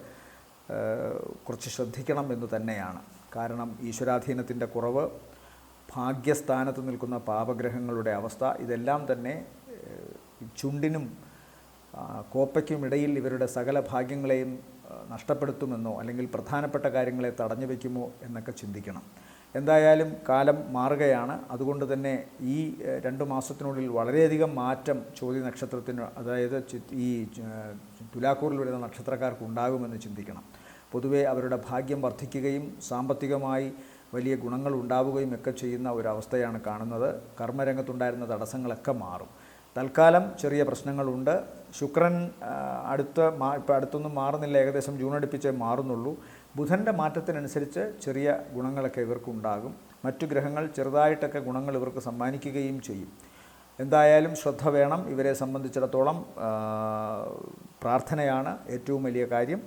കുറച്ച് ശ്രദ്ധിക്കണം എന്ന് തന്നെയാണ്. കാരണം ഈശ്വരാധീനത്തിൻ്റെ കുറവ്, ഭാഗ്യസ്ഥാനത്ത് നിൽക്കുന്ന പാപഗ്രഹങ്ങളുടെ അവസ്ഥ, ഇതെല്ലാം തന്നെ ചുണ്ടിനും കോപ്പയ്ക്കുമിടയിൽ ഇവരുടെ സകല ഭാഗ്യങ്ങളെയും നഷ്ടപ്പെടുത്തുമെന്നോ അല്ലെങ്കിൽ പ്രധാനപ്പെട്ട കാര്യങ്ങളെ തടഞ്ഞു വയ്ക്കുമോ എന്നൊക്കെ ചിന്തിക്കണം. എന്തായാലും കാലം മാറുകയാണ്. അതുകൊണ്ട് തന്നെ ഈ 2 മാസത്തിനുള്ളിൽ വളരെയധികം മാറ്റം ചോതി നക്ഷത്രത്തിന്, അതായത് ഈ തുലാക്കൂറിൽ വരുന്ന നക്ഷത്രക്കാർക്ക് ഉണ്ടാകുമെന്ന് ചിന്തിക്കണം. പൊതുവേ അവരുടെ ഭാഗ്യം വർദ്ധിക്കുകയും സാമ്പത്തികമായി വലിയ ഗുണങ്ങൾ ഉണ്ടാവുകയും ഒക്കെ ചെയ്യുന്ന ഒരവസ്ഥയാണ് കാണുന്നത്. കർമ്മരംഗത്തുണ്ടായിരുന്ന തടസ്സങ്ങളൊക്കെ മാറും. തൽക്കാലം ചെറിയ പ്രശ്നങ്ങളുണ്ട്. ശുക്രൻ ഇപ്പോൾ അടുത്തൊന്നും മാറുന്നില്ല, ഏകദേശം ജൂൺ അടുപ്പിച്ചേ മാറുന്നുള്ളൂ. ബുധൻ്റെ മാറ്റത്തിനനുസരിച്ച് ചെറിയ ഗുണങ്ങളൊക്കെ ഇവർക്കുണ്ടാകും. മറ്റു ഗ്രഹങ്ങൾ ചെറുതായിട്ടൊക്കെ ഗുണങ്ങൾ ഇവർക്ക് സമ്മാനിക്കുകയും ചെയ്യും. എന്തായാലും ശ്രദ്ധ വേണം. ഇവരെ സംബന്ധിച്ചിടത്തോളം പ്രാർത്ഥനയാണ് ഏറ്റവും വലിയ കാര്യം.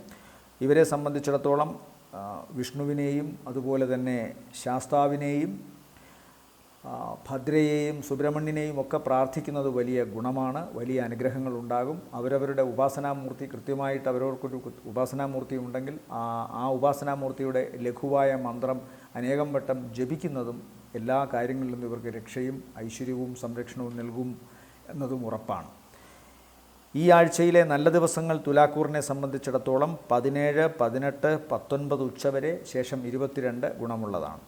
ഇവരെ സംബന്ധിച്ചിടത്തോളം വിഷ്ണുവിനെയും അതുപോലെ തന്നെ ശാസ്താവിനെയും ഭദ്രയെയും സുബ്രഹ്മണ്യനെയും ഒക്കെ പ്രാർത്ഥിക്കുന്നത് വലിയ ഗുണമാണ്. വലിയ അനുഗ്രഹങ്ങൾ ഉണ്ടാകും. അവരവരുടെ ഉപാസനാമൂർത്തി കൃത്യമായിട്ട് അവരവർക്കൊരു ഉപാസനാമൂർത്തി ഉണ്ടെങ്കിൽ ആ ഉപാസനാമൂർത്തിയുടെ ലഘുവായ മന്ത്രം അനേകം വട്ടം ജപിക്കുന്നതും എല്ലാ കാര്യങ്ങളിലും ഇവർക്ക് രക്ഷയും ഐശ്വര്യവും സംരക്ഷണവും നൽകും എന്നതും ഉറപ്പാണ്. ഈ ആഴ്ചയിലെ നല്ല ദിവസങ്ങൾ തുലാക്കൂറിനെ സംബന്ധിച്ചിടത്തോളം 17, 18, 19 ഉച്ചവരെ, ശേഷം 22 ഗുണമുള്ളതാണ്.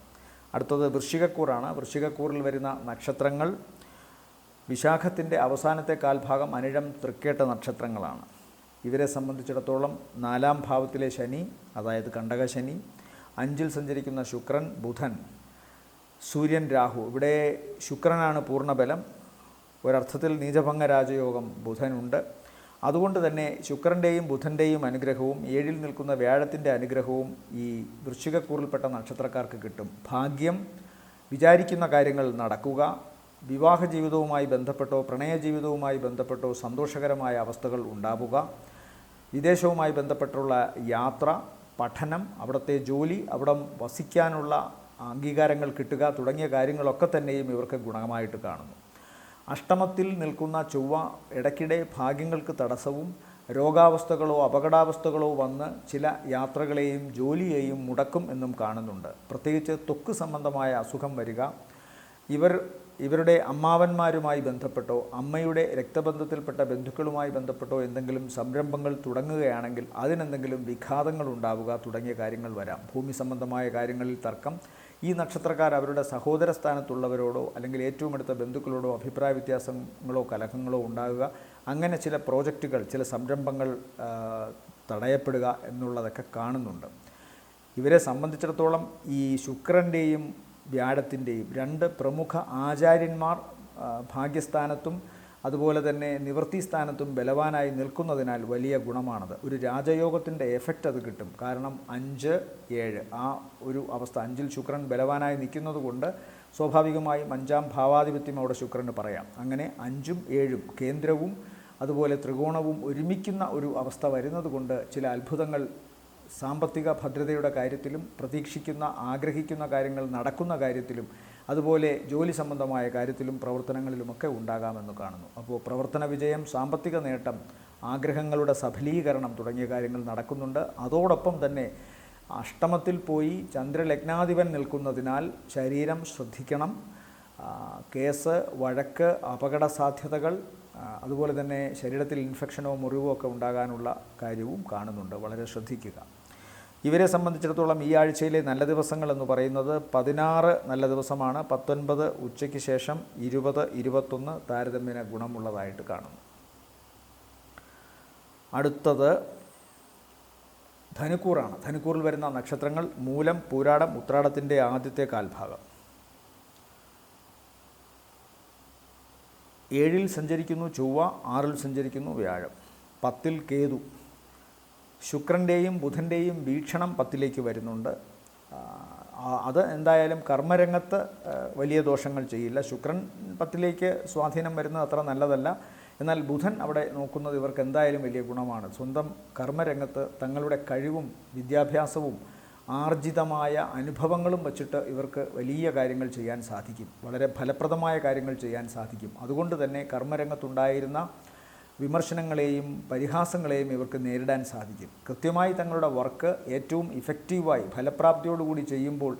അടുത്തത് വൃശ്ചികക്കൂറാണ്. വൃശ്ചികക്കൂറിൽ വരുന്ന നക്ഷത്രങ്ങൾ വിശാഖത്തിൻ്റെ അവസാനത്തെ കാൽഭാഗം, അനിഴം, തൃക്കേട്ട നക്ഷത്രങ്ങളാണ്. ഇവരെ സംബന്ധിച്ചിടത്തോളം 4-ാം ഭാവത്തിലെ ശനി, അതായത് കണ്ടകശനി, 5-ൽ സഞ്ചരിക്കുന്ന ശുക്രൻ, ബുധൻ, സൂര്യൻ, രാഹു. ഇവിടെ ശുക്രനാണ് പൂർണ്ണബലം. ഒരർത്ഥത്തിൽ നീചഭംഗ രാജയോഗം ബുധനുണ്ട്. അതുകൊണ്ട് തന്നെ ശുക്രൻ്റെയും ബുധൻ്റെയും അനുഗ്രഹവും 7-ൽ നിൽക്കുന്ന വ്യാഴത്തിൻ്റെ അനുഗ്രഹവും ഈ വൃശ്ചികക്കൂറിൽപ്പെട്ട നക്ഷത്രക്കാർക്ക് കിട്ടും. ഭാഗ്യം, വിചാരിക്കുന്ന കാര്യങ്ങൾ നടക്കുക, വിവാഹ ജീവിതവുമായി ബന്ധപ്പെട്ടോ പ്രണയ ജീവിതവുമായി ബന്ധപ്പെട്ടോ സന്തോഷകരമായ അവസ്ഥകൾ ഉണ്ടാവുക, വിദേശവുമായി ബന്ധപ്പെട്ടുള്ള യാത്ര, പഠനം, അവിടുത്തെ ജോലി, അവിടം വസിക്കാനുള്ള അംഗീകാരങ്ങൾ കിട്ടുക തുടങ്ങിയ കാര്യങ്ങളൊക്കെ തന്നെയും ഇവർക്ക് ഗുണമായിട്ട് കാണുന്നു. അഷ്ടമത്തിൽ നിൽക്കുന്ന ചൊവ്വ ഇടയ്ക്കിടെ ഭാഗ്യങ്ങൾക്ക് തടസ്സവും രോഗാവസ്ഥകളോ അപകടാവസ്ഥകളോ വന്ന് ചില യാത്രകളെയും ജോലിയെയും മുടക്കും എന്നും കാണുന്നുണ്ട്. പ്രത്യേകിച്ച് ത്വക്ക് സംബന്ധമായ അസുഖം വരിക, ഇവരുടെ അമ്മാവന്മാരുമായി ബന്ധപ്പെട്ടോ അമ്മയുടെ രക്തബന്ധത്തിൽപ്പെട്ട ബന്ധുക്കളുമായി ബന്ധപ്പെട്ടോ എന്തെങ്കിലും സംരംഭങ്ങൾ തുടങ്ങുകയാണെങ്കിൽ അതിനെന്തെങ്കിലും വിഘാതങ്ങൾ ഉണ്ടാവുക തുടങ്ങിയ കാര്യങ്ങൾ വരാം. ഭൂമി സംബന്ധമായ കാര്യങ്ങളിൽ തർക്കം, ഈ നക്ഷത്രക്കാർ അവരുടെ സഹോദര സ്ഥാനത്തുള്ളവരോടോ അല്ലെങ്കിൽ ഏറ്റവും അടുത്ത ബന്ധുക്കളോടോ അഭിപ്രായ വ്യത്യാസങ്ങളോ കലഹങ്ങളോ ഉണ്ടാകുക, അങ്ങനെ ചില പ്രോജക്റ്റുകൾ, ചില സംരംഭങ്ങൾ തടയപ്പെടുക എന്നുള്ളതൊക്കെ കാണുന്നുണ്ട്. ഇവരെ സംബന്ധിച്ചിടത്തോളം ഈ ശുക്രൻ്റെയും വ്യാഴത്തിൻ്റെയും 2 പ്രമുഖ ആചാര്യന്മാർ ഭാഗ്യസ്ഥാനത്തും അതുപോലെ തന്നെ നിവൃത്തി സ്ഥാനത്തും ബലവാനായി നിൽക്കുന്നതിനാൽ വലിയ ഗുണമാണത്. ഒരു രാജയോഗത്തിൻ്റെ എഫക്റ്റ് അത് കിട്ടും. കാരണം 5, 7 ആ ഒരു അവസ്ഥ, 5-ൽ ശുക്രൻ ബലവാനായി നിൽക്കുന്നത് കൊണ്ട് സ്വാഭാവികമായും 5-ാം ഭാവാധിപത്യം അവിടെ ശുക്രന് പറയാം. അങ്ങനെ 5-ഉം 7-ഉം കേന്ദ്രവും അതുപോലെ ത്രികോണവും ഒരുമിക്കുന്ന ഒരു അവസ്ഥ വരുന്നത് കൊണ്ട് ചില അത്ഭുതങ്ങൾ സാമ്പത്തിക ഭദ്രതയുടെ കാര്യത്തിലും പ്രതീക്ഷിക്കുന്ന ആഗ്രഹിക്കുന്ന കാര്യങ്ങൾ നടക്കുന്ന കാര്യത്തിലും അതുപോലെ ജോലി സംബന്ധമായ കാര്യത്തിലും പ്രവർത്തനങ്ങളിലുമൊക്കെ ഉണ്ടാകാമെന്ന് കാണുന്നു. അപ്പോൾ പ്രവർത്തന വിജയം, സാമ്പത്തിക നേട്ടം, ആഗ്രഹങ്ങളുടെ സഫലീകരണം തുടങ്ങിയ കാര്യങ്ങൾ നടക്കുന്നുണ്ട്. അതോടൊപ്പം തന്നെ അഷ്ടമത്തിൽ പോയി ചന്ദ്രലഗ്നാധിപൻ നിൽക്കുന്നതിനാൽ ശരീരം ശ്രദ്ധിക്കണം. കേസ്, വഴക്ക്, അപകട സാധ്യതകൾ, അതുപോലെ തന്നെ ശരീരത്തിൽ ഇൻഫെക്ഷനോ മുറിവോ ഒക്കെ ഉണ്ടാകാനുള്ള കാര്യവും കാണുന്നുണ്ട്. വളരെ ശ്രദ്ധിക്കുക. ഇവരെ സംബന്ധിച്ചിടത്തോളം ഈ ആഴ്ചയിലെ നല്ല ദിവസങ്ങൾ എന്ന് പറയുന്നത് 16 നല്ല ദിവസമാണ്. 19 ഉച്ചയ്ക്ക് ശേഷം 20, 21 താരതമ്യേന ഗുണമുള്ളതായിട്ട് കാണുന്നു. അടുത്തത് ധനുക്കൂറാണ്. ധനുക്കൂറിൽ വരുന്ന നക്ഷത്രങ്ങൾ മൂലം, പൂരാടം, ഉത്രാടത്തിൻ്റെ ആദ്യത്തെ കാൽഭാഗം. 7-ൽ സഞ്ചരിക്കുന്നു ചൊവ്വ, 6-ൽ സഞ്ചരിക്കുന്നു വ്യാഴം, 10-ൽ കേതു. ശുക്രൻ്റെയും ബുധൻ്റെയും വീക്ഷണം 10ലേക്ക് വരുന്നുണ്ട്. അത് എന്തായാലും കർമ്മരംഗത്ത് വലിയ ദോഷങ്ങൾ ചെയ്യില്ല. ശുക്രൻ 10ലേക്ക് സ്വാധീനം വരുന്നത് അത്ര നല്ലതല്ല. എന്നാൽ ബുധൻ അവിടെ നോക്കുന്നത് ഇവർക്ക് എന്തായാലും വലിയ ഗുണമാണ്. സ്വന്തം കർമ്മരംഗത്ത് തങ്ങളുടെ കഴിവും വിദ്യാഭ്യാസവും ആർജിതമായ അനുഭവങ്ങളും വച്ചിട്ട് ഇവർക്ക് വലിയ കാര്യങ്ങൾ ചെയ്യാൻ സാധിക്കും. വളരെ ഫലപ്രദമായ കാര്യങ്ങൾ ചെയ്യാൻ സാധിക്കും. അതുകൊണ്ട് തന്നെ കർമ്മരംഗത്തുണ്ടായിരുന്ന വിമർശനങ്ങളെയും പരിഹാസങ്ങളെയും ഇവർക്ക് നേരിടാൻ സാധിക്കും. കൃത്യമായി തങ്ങളുടെ വർക്ക് ഏറ്റവും ഇഫക്റ്റീവായി ഫലപ്രാപ്തിയോടുകൂടി ചെയ്യുമ്പോൾ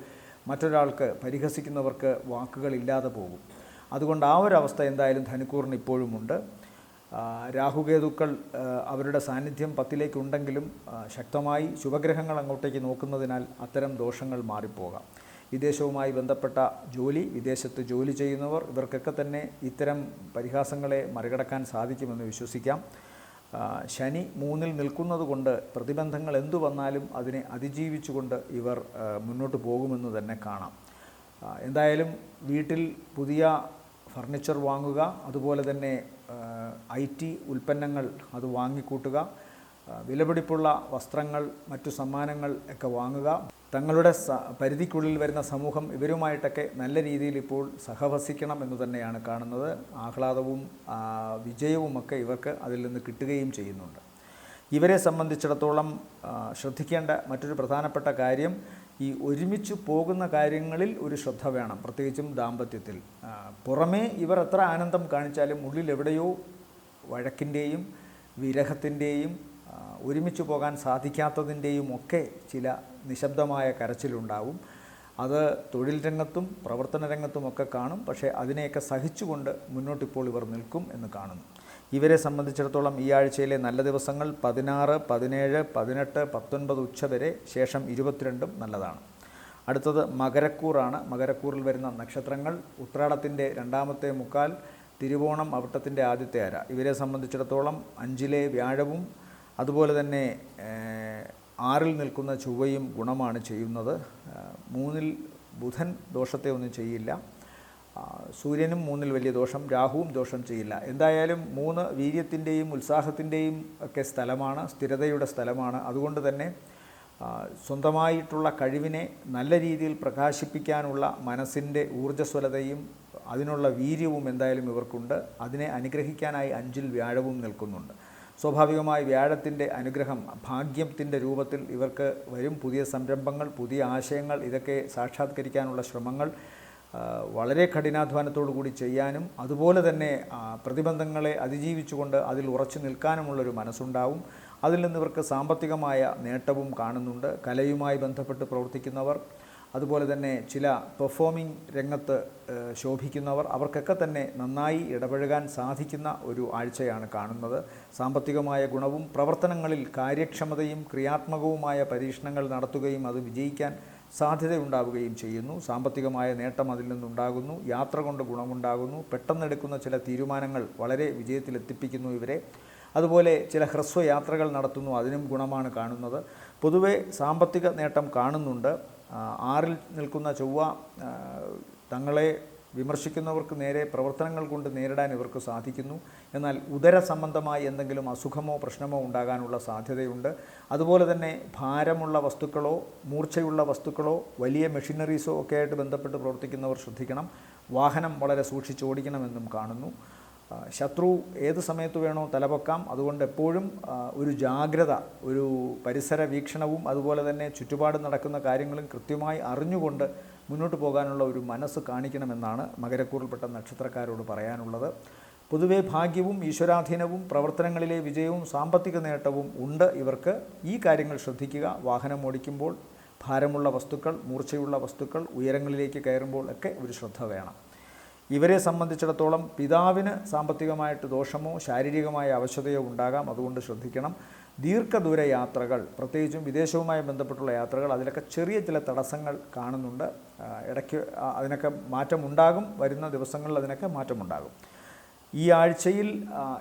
മറ്റൊരാൾക്ക്, പരിഹസിക്കുന്നവർക്ക് വാക്കുകളില്ലാതെ പോകും. അതുകൊണ്ട് ആ ഒരവസ്ഥ എന്തായാലും ധനുക്കൂറിന് ഇപ്പോഴുമുണ്ട്. രാഹുകേതുക്കൾ അവരുടെ സാന്നിധ്യം 10ലേക്കുണ്ടെങ്കിലും ശക്തമായി ശുഭഗ്രഹങ്ങൾ അങ്ങോട്ടേക്ക് നോക്കുന്നതിനാൽ അത്തരം ദോഷങ്ങൾ മാറിപ്പോകാം. വിദേശവുമായി ബന്ധപ്പെട്ട ജോലി, വിദേശത്ത് ജോലി ചെയ്യുന്നവർ, ഇവർക്കൊക്കെ തന്നെ ഇത്തരം പരിഹാസങ്ങളെ മറികടക്കാൻ സാധിക്കുമെന്ന് വിശ്വസിക്കാം. ശനി 3-ൽ നിൽക്കുന്നത് കൊണ്ട് പ്രതിബന്ധങ്ങൾ എന്തു വന്നാലും അതിനെ അതിജീവിച്ചുകൊണ്ട് ഇവർ മുന്നോട്ട് പോകുമെന്ന് തന്നെ കാണാം. എന്തായാലും വീട്ടിൽ പുതിയ ഫർണിച്ചർ വാങ്ങുക, അതുപോലെ തന്നെ IT ഉൽപ്പന്നങ്ങൾ അത് വാങ്ങിക്കൂട്ടുക, വിലപിടിപ്പുള്ള വസ്ത്രങ്ങൾ, മറ്റു സമ്മാനങ്ങൾ ഒക്കെ വാങ്ങുക. തങ്ങളുടെ പരിധിക്കുള്ളിൽ വരുന്ന സമൂഹം ഇവരുമായിട്ടൊക്കെ നല്ല രീതിയിൽ ഇപ്പോൾ സഹവസിക്കണം എന്ന് തന്നെയാണ് കാണുന്നത്. ആഹ്ലാദവും വിജയവുമൊക്കെ ഇവർക്ക് അതിൽ നിന്ന് കിട്ടുകയും ചെയ്യുന്നുണ്ട്. ഇവരെ സംബന്ധിച്ചിടത്തോളം ശ്രദ്ധിക്കേണ്ട മറ്റൊരു പ്രധാനപ്പെട്ട കാര്യം, ഈ ഒരുമിച്ച് പോകുന്ന കാര്യങ്ങളിൽ ഒരു ശ്രദ്ധ വേണം, പ്രത്യേകിച്ചും ദാമ്പത്യത്തിൽ. പുറമേ ഇവർ എത്ര ആനന്ദം കാണിച്ചാലും ഉള്ളിൽ എവിടെയോ വഴക്കിൻ്റെയും വിരഹത്തിൻ്റെയും ഒരുമിച്ച് പോകാൻ സാധിക്കാത്തതിൻ്റെയും ഒക്കെ ചില നിശബ്ദമായ കരച്ചിലുണ്ടാവും. അത് തൊഴിൽ രംഗത്തും പ്രവർത്തന രംഗത്തുമൊക്കെ കാണും. പക്ഷേ അതിനെയൊക്കെ സഹിച്ചുകൊണ്ട് മുന്നോട്ടിപ്പോൾ ഇവർ നിൽക്കും എന്ന് കാണുന്നു. ഇവരെ സംബന്ധിച്ചിടത്തോളം ഈ ആഴ്ചയിലെ നല്ല ദിവസങ്ങൾ 16, 17, 18, 19 ഉച്ചവരെ, ശേഷം 22 നല്ലതാണ്. അടുത്തത് മകരക്കൂറാണ്. മകരക്കൂറിൽ വരുന്ന നക്ഷത്രങ്ങൾ ഉത്രാടത്തിൻ്റെ 2ാമത്തെ മുക്കാൽ, തിരുവോണം അവിട്ടത്തിൻ്റെ ആദ്യത്തെ അര. ഇവരെ സംബന്ധിച്ചിടത്തോളം 5-ലെ വ്യാഴവും അതുപോലെ തന്നെ 6-ൽ നിൽക്കുന്ന ചൊവ്വയും ഗുണമാണ് ചെയ്യുന്നത്. 3-ൽ ബുധൻ ദോഷത്തെ ഒന്നും ചെയ്യില്ല. സൂര്യനും 3-ൽ വലിയ ദോഷം, രാഹുവും ദോഷം ചെയ്യില്ല. എന്തായാലും 3 വീര്യത്തിൻ്റെയും ഉത്സാഹത്തിൻ്റെയും ഒക്കെ സ്ഥലമാണ്, സ്ഥിരതയുടെ സ്ഥലമാണ്. അതുകൊണ്ട് തന്നെ സ്വന്തമായിട്ടുള്ള കഴിവിനെ നല്ല രീതിയിൽ പ്രകാശിപ്പിക്കാനുള്ള മനസ്സിൻ്റെ ഊർജ്ജസ്വലതയും അതിനുള്ള വീര്യവും എന്തായാലും ഇവർക്കുണ്ട്. അതിനെ അനുഗ്രഹിക്കാനായി 5-ൽ വ്യാഴവും നിൽക്കുന്നുണ്ട്. സ്വാഭാവികമായി വ്യാഴത്തിൻ്റെ അനുഗ്രഹം ഭാഗ്യത്തിൻ്റെ രൂപത്തിൽ ഇവർക്ക് വരും. പുതിയ സംരംഭങ്ങൾ, പുതിയ ആശയങ്ങൾ, ഇതൊക്കെ സാക്ഷാത്കരിക്കാനുള്ള ശ്രമങ്ങൾ വളരെ കഠിനാധ്വാനത്തോടു കൂടി ചെയ്യാനും അതുപോലെ തന്നെ പ്രതിബന്ധങ്ങളെ അതിജീവിച്ചുകൊണ്ട് അതിൽ ഉറച്ചു നിൽക്കാനുമുള്ളൊരു മനസ്സുണ്ടാവും. അതിൽ നിന്ന് ഇവർക്ക് സാമ്പത്തികമായ നേട്ടവും കാണുന്നുണ്ട്. കലയുമായി ബന്ധപ്പെട്ട് പ്രവർത്തിക്കുന്നവർ, അതുപോലെ തന്നെ ചില പെർഫോമിംഗ് രംഗത്ത് ശോഭിക്കുന്നവർ, അവർക്കൊക്കെ തന്നെ നന്നായി ഇടപഴകാൻ സാധിക്കുന്ന ഒരു ആഴ്ചയാണ് കാണുന്നത്. സാമ്പത്തികമായ ഗുണവും പ്രവർത്തനങ്ങളിൽ കാര്യക്ഷമതയും ക്രിയാത്മകവുമായ പരീക്ഷണങ്ങൾ നടത്തുകയും അത് വിജയിക്കാൻ സാധ്യതയുണ്ടാവുകയും ചെയ്യുന്നു. സാമ്പത്തികമായ നേട്ടം അതിൽ നിന്നുണ്ടാകുന്നു. യാത്ര കൊണ്ട് ഗുണമുണ്ടാകുന്നു. പെട്ടെന്നെടുക്കുന്ന ചില തീരുമാനങ്ങൾ വളരെ വിജയത്തിലെത്തിപ്പിക്കുന്നു ഇവരെ. അതുപോലെ ചില ഹ്രസ്വയാത്രകൾ നടത്തുന്നു, അതിനും ഗുണമാണ് കാണുന്നത്. പൊതുവെ സാമ്പത്തിക നേട്ടം കാണുന്നുണ്ട്. 6-ൽ നിൽക്കുന്ന ചൊവ്വ തങ്ങളെ വിമർശിക്കുന്നവർക്ക് നേരെ പ്രവർത്തനങ്ങൾ കൊണ്ട് നേരിടാൻ ഇവർക്ക് സാധിക്കുന്നു. എന്നാൽ ഉദര സംബന്ധമായി എന്തെങ്കിലും അസുഖമോ പ്രശ്നമോ ഉണ്ടാകാനുള്ള സാധ്യതയുണ്ട്. അതുപോലെ തന്നെ ഭാരമുള്ള വസ്തുക്കളോ മൂർച്ചയുള്ള വസ്തുക്കളോ വലിയ മെഷീനറീസോ ഒക്കെ ആയിട്ട് ബന്ധപ്പെട്ട് പ്രവർത്തിക്കുന്നവർ ശ്രദ്ധിക്കണം. വാഹനം വളരെ സൂക്ഷിച്ചോടിക്കണമെന്നും കാണുന്നു. ശത്രു ഏത് സമയത്ത് വേണോ തലപൊക്കാം. അതുകൊണ്ട് എപ്പോഴും ഒരു ജാഗ്രത, ഒരു പരിസര വീക്ഷണവും അതുപോലെ തന്നെ ചുറ്റുപാട് നടക്കുന്ന കാര്യങ്ങളും കൃത്യമായി അറിഞ്ഞുകൊണ്ട് മുന്നോട്ട് പോകാനുള്ള ഒരു മനസ്സ് കാണിക്കണമെന്നാണ് മകരക്കൂറിൽപ്പെട്ട നക്ഷത്രക്കാരോട് പറയാനുള്ളത്. പൊതുവെ ഭാഗ്യവും ഈശ്വരാധീനവും പ്രവർത്തനങ്ങളിലെ വിജയവും സാമ്പത്തിക നേട്ടവും ഉണ്ട് ഇവർക്ക്. ഈ കാര്യങ്ങൾ ശ്രദ്ധിക്കുക. വാഹനം ഓടിക്കുമ്പോൾ ഭാരമുള്ള വസ്തുക്കൾ, മൂർച്ചയുള്ള വസ്തുക്കൾ, ഉയരങ്ങളിലേക്ക് കയറുമ്പോൾ ഒക്കെ ഒരു ശ്രദ്ധ വേണം. ഇവരെ സംബന്ധിച്ചിടത്തോളം പിതാവിന് സാമ്പത്തികമായിട്ട് ദോഷമോ ശാരീരികമായ അവശതയോ ഉണ്ടാകാം. അതുകൊണ്ട് ശ്രദ്ധിക്കണം. ദീർഘദൂര യാത്രകൾ, പ്രത്യേകിച്ചും വിദേശവുമായി ബന്ധപ്പെട്ടുള്ള യാത്രകൾ, അതിലൊക്കെ ചെറിയ ചില തടസ്സങ്ങൾ കാണുന്നുണ്ട്. ഇടയ്ക്ക് അതിനൊക്കെ മാറ്റമുണ്ടാകും. വരുന്ന ദിവസങ്ങളിൽ അതിനൊക്കെ മാറ്റമുണ്ടാകും. ഈ ആഴ്ചയിൽ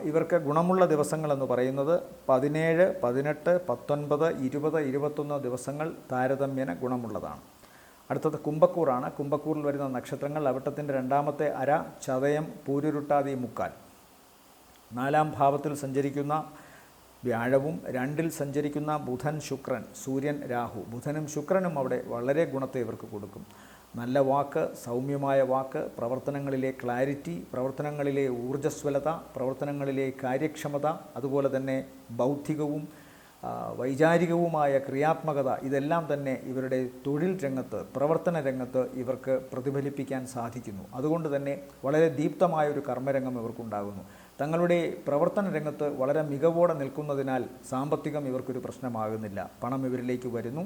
ഇവർക്ക് ഗുണമുള്ള ദിവസങ്ങളെന്ന് പറയുന്നത് 17, 18, 19, 20, 21 ദിവസങ്ങൾ താരതമ്യേന ഗുണമുള്ളതാണ്. അടുത്തത് കുംഭക്കൂറാണ്. കുംഭക്കൂറിൽ വരുന്ന നക്ഷത്രങ്ങൾ അവിട്ടത്തിൻ്റെ 2ാമത്തെ അര, ചതയം, പൂരുരുട്ടാതി മുക്കാൽ. 4-ാം ഭാവത്തിൽ സഞ്ചരിക്കുന്ന വ്യാഴവും 2-ൽ സഞ്ചരിക്കുന്ന ബുധൻ, ശുക്രൻ, സൂര്യൻ, രാഹു. ബുധനും ശുക്രനും അവിടെ വളരെ ഗുണത്തെ ഇവർക്ക് കൊടുക്കും. നല്ല വാക്ക്, സൗമ്യമായ വാക്ക്, പ്രവർത്തനങ്ങളിലെ ക്ലാരിറ്റി, പ്രവർത്തനങ്ങളിലെ ഊർജ്ജസ്വലത, പ്രവർത്തനങ്ങളിലെ കാര്യക്ഷമത, അതുപോലെ തന്നെ ബൗദ്ധികവും വൈചാരികവുമായ ക്രിയാത്മകത, ഇതെല്ലാം തന്നെ ഇവരുടെ തൊഴിൽ രംഗത്ത്, പ്രവർത്തന രംഗത്ത് ഇവർക്ക് പ്രതിഫലിപ്പിക്കാൻ സാധിക്കുന്നു. അതുകൊണ്ട് തന്നെ വളരെ ദീപ്തമായൊരു കർമ്മരംഗം ഇവർക്കുണ്ടാകുന്നു. തങ്ങളുടെ പ്രവർത്തന രംഗത്ത് വളരെ മികവോടെ നിൽക്കുന്നതിനാൽ സാമ്പത്തികം ഇവർക്കൊരു പ്രശ്നമാകുന്നില്ല. പണം ഇവരിലേക്ക് വരുന്നു.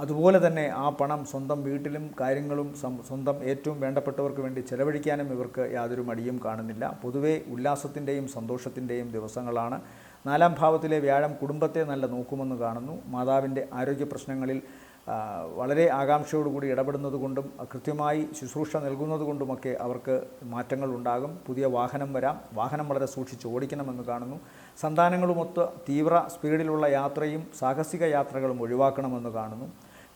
അതുപോലെ തന്നെ ആ പണം സ്വന്തം വീട്ടിലും കാര്യങ്ങളും സ്വന്തം ഏറ്റവും വേണ്ടപ്പെട്ടവർക്ക് വേണ്ടി ചെലവഴിക്കാനും ഇവർക്ക് യാതൊരു മടിയും കാണുന്നില്ല. പൊതുവെ ഉല്ലാസത്തിൻ്റെയും സന്തോഷത്തിൻ്റെയും ദിവസങ്ങളാണ്. 4-ാം ഭാവത്തിലെ വ്യാഴം കുടുംബത്തെ നല്ല നോക്കുമെന്ന് കാണുന്നു. മാതാവിൻ്റെ ആരോഗ്യ പ്രശ്നങ്ങളിൽ വളരെ ആകാംക്ഷയോടുകൂടി ഇടപെടുന്നതുകൊണ്ടും കൃത്യമായി ശുശ്രൂഷ നൽകുന്നതുകൊണ്ടുമൊക്കെ അവർക്ക് മാറ്റങ്ങൾ ഉണ്ടാകും. പുതിയ വാഹനം വരാം, വാഹനം വളരെ സൂക്ഷിച്ച് ഓടിക്കണമെന്ന് കാണുന്നു. സന്താനങ്ങളുമൊത്ത് തീവ്ര സ്പീഡിലുള്ള യാത്രയും സാഹസിക യാത്രകളും ഒഴിവാക്കണമെന്ന് കാണുന്നു.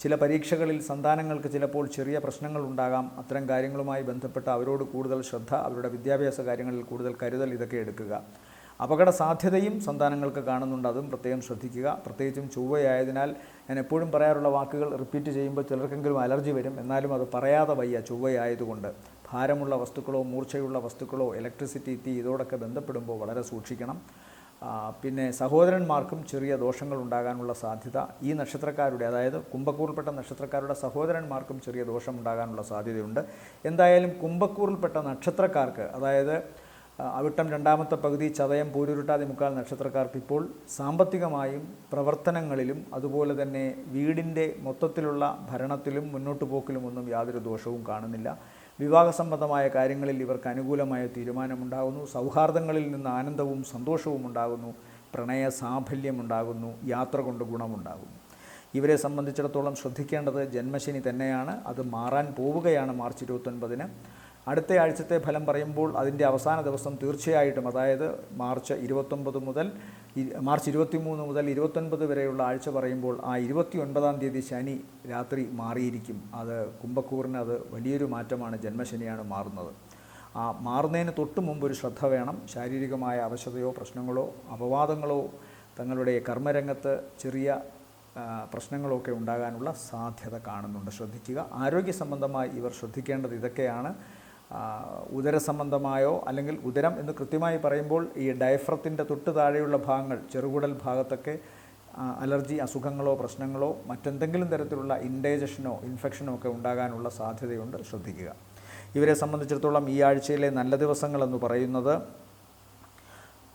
ചില പരീക്ഷകളിൽ സന്താനങ്ങൾക്ക് ചിലപ്പോൾ ചെറിയ പ്രശ്നങ്ങൾ ഉണ്ടാകാം. അത്തരം കാര്യങ്ങളുമായി ബന്ധപ്പെട്ട് അവരോട് കൂടുതൽ ശ്രദ്ധ, അവരുടെ വിദ്യാഭ്യാസ കാര്യങ്ങളിൽ കൂടുതൽ കരുതൽ ഇതൊക്കെ എടുക്കുക. അപകട സാധ്യതയും സന്താനങ്ങൾക്ക് കാണുന്നുണ്ട്, അതും പ്രത്യേകം ശ്രദ്ധിക്കുക. പ്രത്യേകിച്ചും ചൊവ്വയായതിനാൽ ഞാൻ എപ്പോഴും പറയാറുള്ള വാക്കുകൾ റിപ്പീറ്റ് ചെയ്യുമ്പോൾ ചിലർക്കെങ്കിലും അലർജി വരും. എന്നാലും അത് പറയാതെ വയ്യ, ചൊവ്വയായതുകൊണ്ട്. ഭാരമുള്ള വസ്തുക്കളോ മൂർച്ചയുള്ള വസ്തുക്കളോ ഇലക്ട്രിസിറ്റി, തീ ഇതോടൊക്കെ ബന്ധപ്പെടുമ്പോൾ വളരെ സൂക്ഷിക്കണം. പിന്നെ സഹോദരന്മാർക്കും ചെറിയ ദോഷങ്ങൾ ഉണ്ടാകാനുള്ള സാധ്യത ഈ നക്ഷത്രക്കാരുടെ, അതായത് കുംഭക്കൂറിൽപ്പെട്ട നക്ഷത്രക്കാരുടെ സഹോദരന്മാർക്കും ചെറിയ ദോഷം ഉണ്ടാകാനുള്ള സാധ്യതയുണ്ട്. എന്തായാലും കുംഭക്കൂറിൽപ്പെട്ട നക്ഷത്രക്കാർക്ക്, അതായത് അവിട്ടം രണ്ടാമത്തെ പകുതി, ചതയം, പൂരുരുട്ടാതി മുക്കാൽ നക്ഷത്രക്കാർക്ക് ഇപ്പോൾ സാമ്പത്തികമായും പ്രവർത്തനങ്ങളിലും അതുപോലെ തന്നെ വീടിൻ്റെ മൊത്തത്തിലുള്ള ഭരണത്തിലും മുന്നോട്ട് പോക്കിലും ഒന്നും യാതൊരു ദോഷവും കാണുന്നില്ല. വിവാഹ സംബന്ധമായ കാര്യങ്ങളിൽ ഇവർക്ക് അനുകൂലമായ തീരുമാനമുണ്ടാകുന്നു. സൗഹാർദ്ദങ്ങളിൽ നിന്ന് ആനന്ദവും സന്തോഷവും ഉണ്ടാകുന്നു. പ്രണയ സാഫല്യമുണ്ടാകുന്നു. യാത്ര കൊണ്ട് ഗുണമുണ്ടാകുന്നു. ഇവരെ സംബന്ധിച്ചിടത്തോളം ശ്രദ്ധിക്കേണ്ടത് ജന്മശനി തന്നെയാണ്. അത് മാറാൻ പോവുകയാണ് മാർച്ച് 29-ന്. അടുത്ത ആഴ്ചത്തെ ഫലം പറയുമ്പോൾ അതിൻ്റെ അവസാന ദിവസം തീർച്ചയായിട്ടും, അതായത് മാർച്ച് 23 മുതൽ 29 വരെയുള്ള ആഴ്ച പറയുമ്പോൾ ആ 29-ാം തീയതി ശനി രാത്രി മാറിയിരിക്കും. അത് കുംഭക്കൂറിന് അത് വലിയൊരു മാറ്റമാണ്, ജന്മശനിയാണ് മാറുന്നത്. ആ മാറുന്നതിന് തൊട്ട് മുമ്പ് ഒരു ശ്രദ്ധ വേണം. ശാരീരികമായ അവശതയോ പ്രശ്നങ്ങളോ അപവാദങ്ങളോ തങ്ങളുടെ കർമ്മരംഗത്ത് ചെറിയ പ്രശ്നങ്ങളൊക്കെ ഉണ്ടാകാനുള്ള സാധ്യത കാണുന്നുണ്ട്, ശ്രദ്ധിക്കുക. ആരോഗ്യ സംബന്ധമായി ഇവർ ശ്രദ്ധിക്കേണ്ടത് ഇതൊക്കെയാണ്. ഉദര സംബന്ധമായോ, അല്ലെങ്കിൽ ഉദരം എന്ന് കൃത്യമായി പറയുമ്പോൾ ഈ ഡയഫ്രത്തിൻ്റെ തൊട്ട് താഴെയുള്ള ഭാഗങ്ങൾ, ചെറുകുടൽ ഭാഗത്തൊക്കെ അലർജി അസുഖങ്ങളോ പ്രശ്നങ്ങളോ മറ്റെന്തെങ്കിലും തരത്തിലുള്ള ഇൻഡൈജഷനോ ഇൻഫെക്ഷനോ ഒക്കെ ഉണ്ടാകാനുള്ള സാധ്യതയുണ്ട്, ശ്രദ്ധിക്കുക. ഇവരെ സംബന്ധിച്ചിടത്തോളം ഈ ആഴ്ചയിലെ നല്ല ദിവസങ്ങളെന്ന് പറയുന്നത്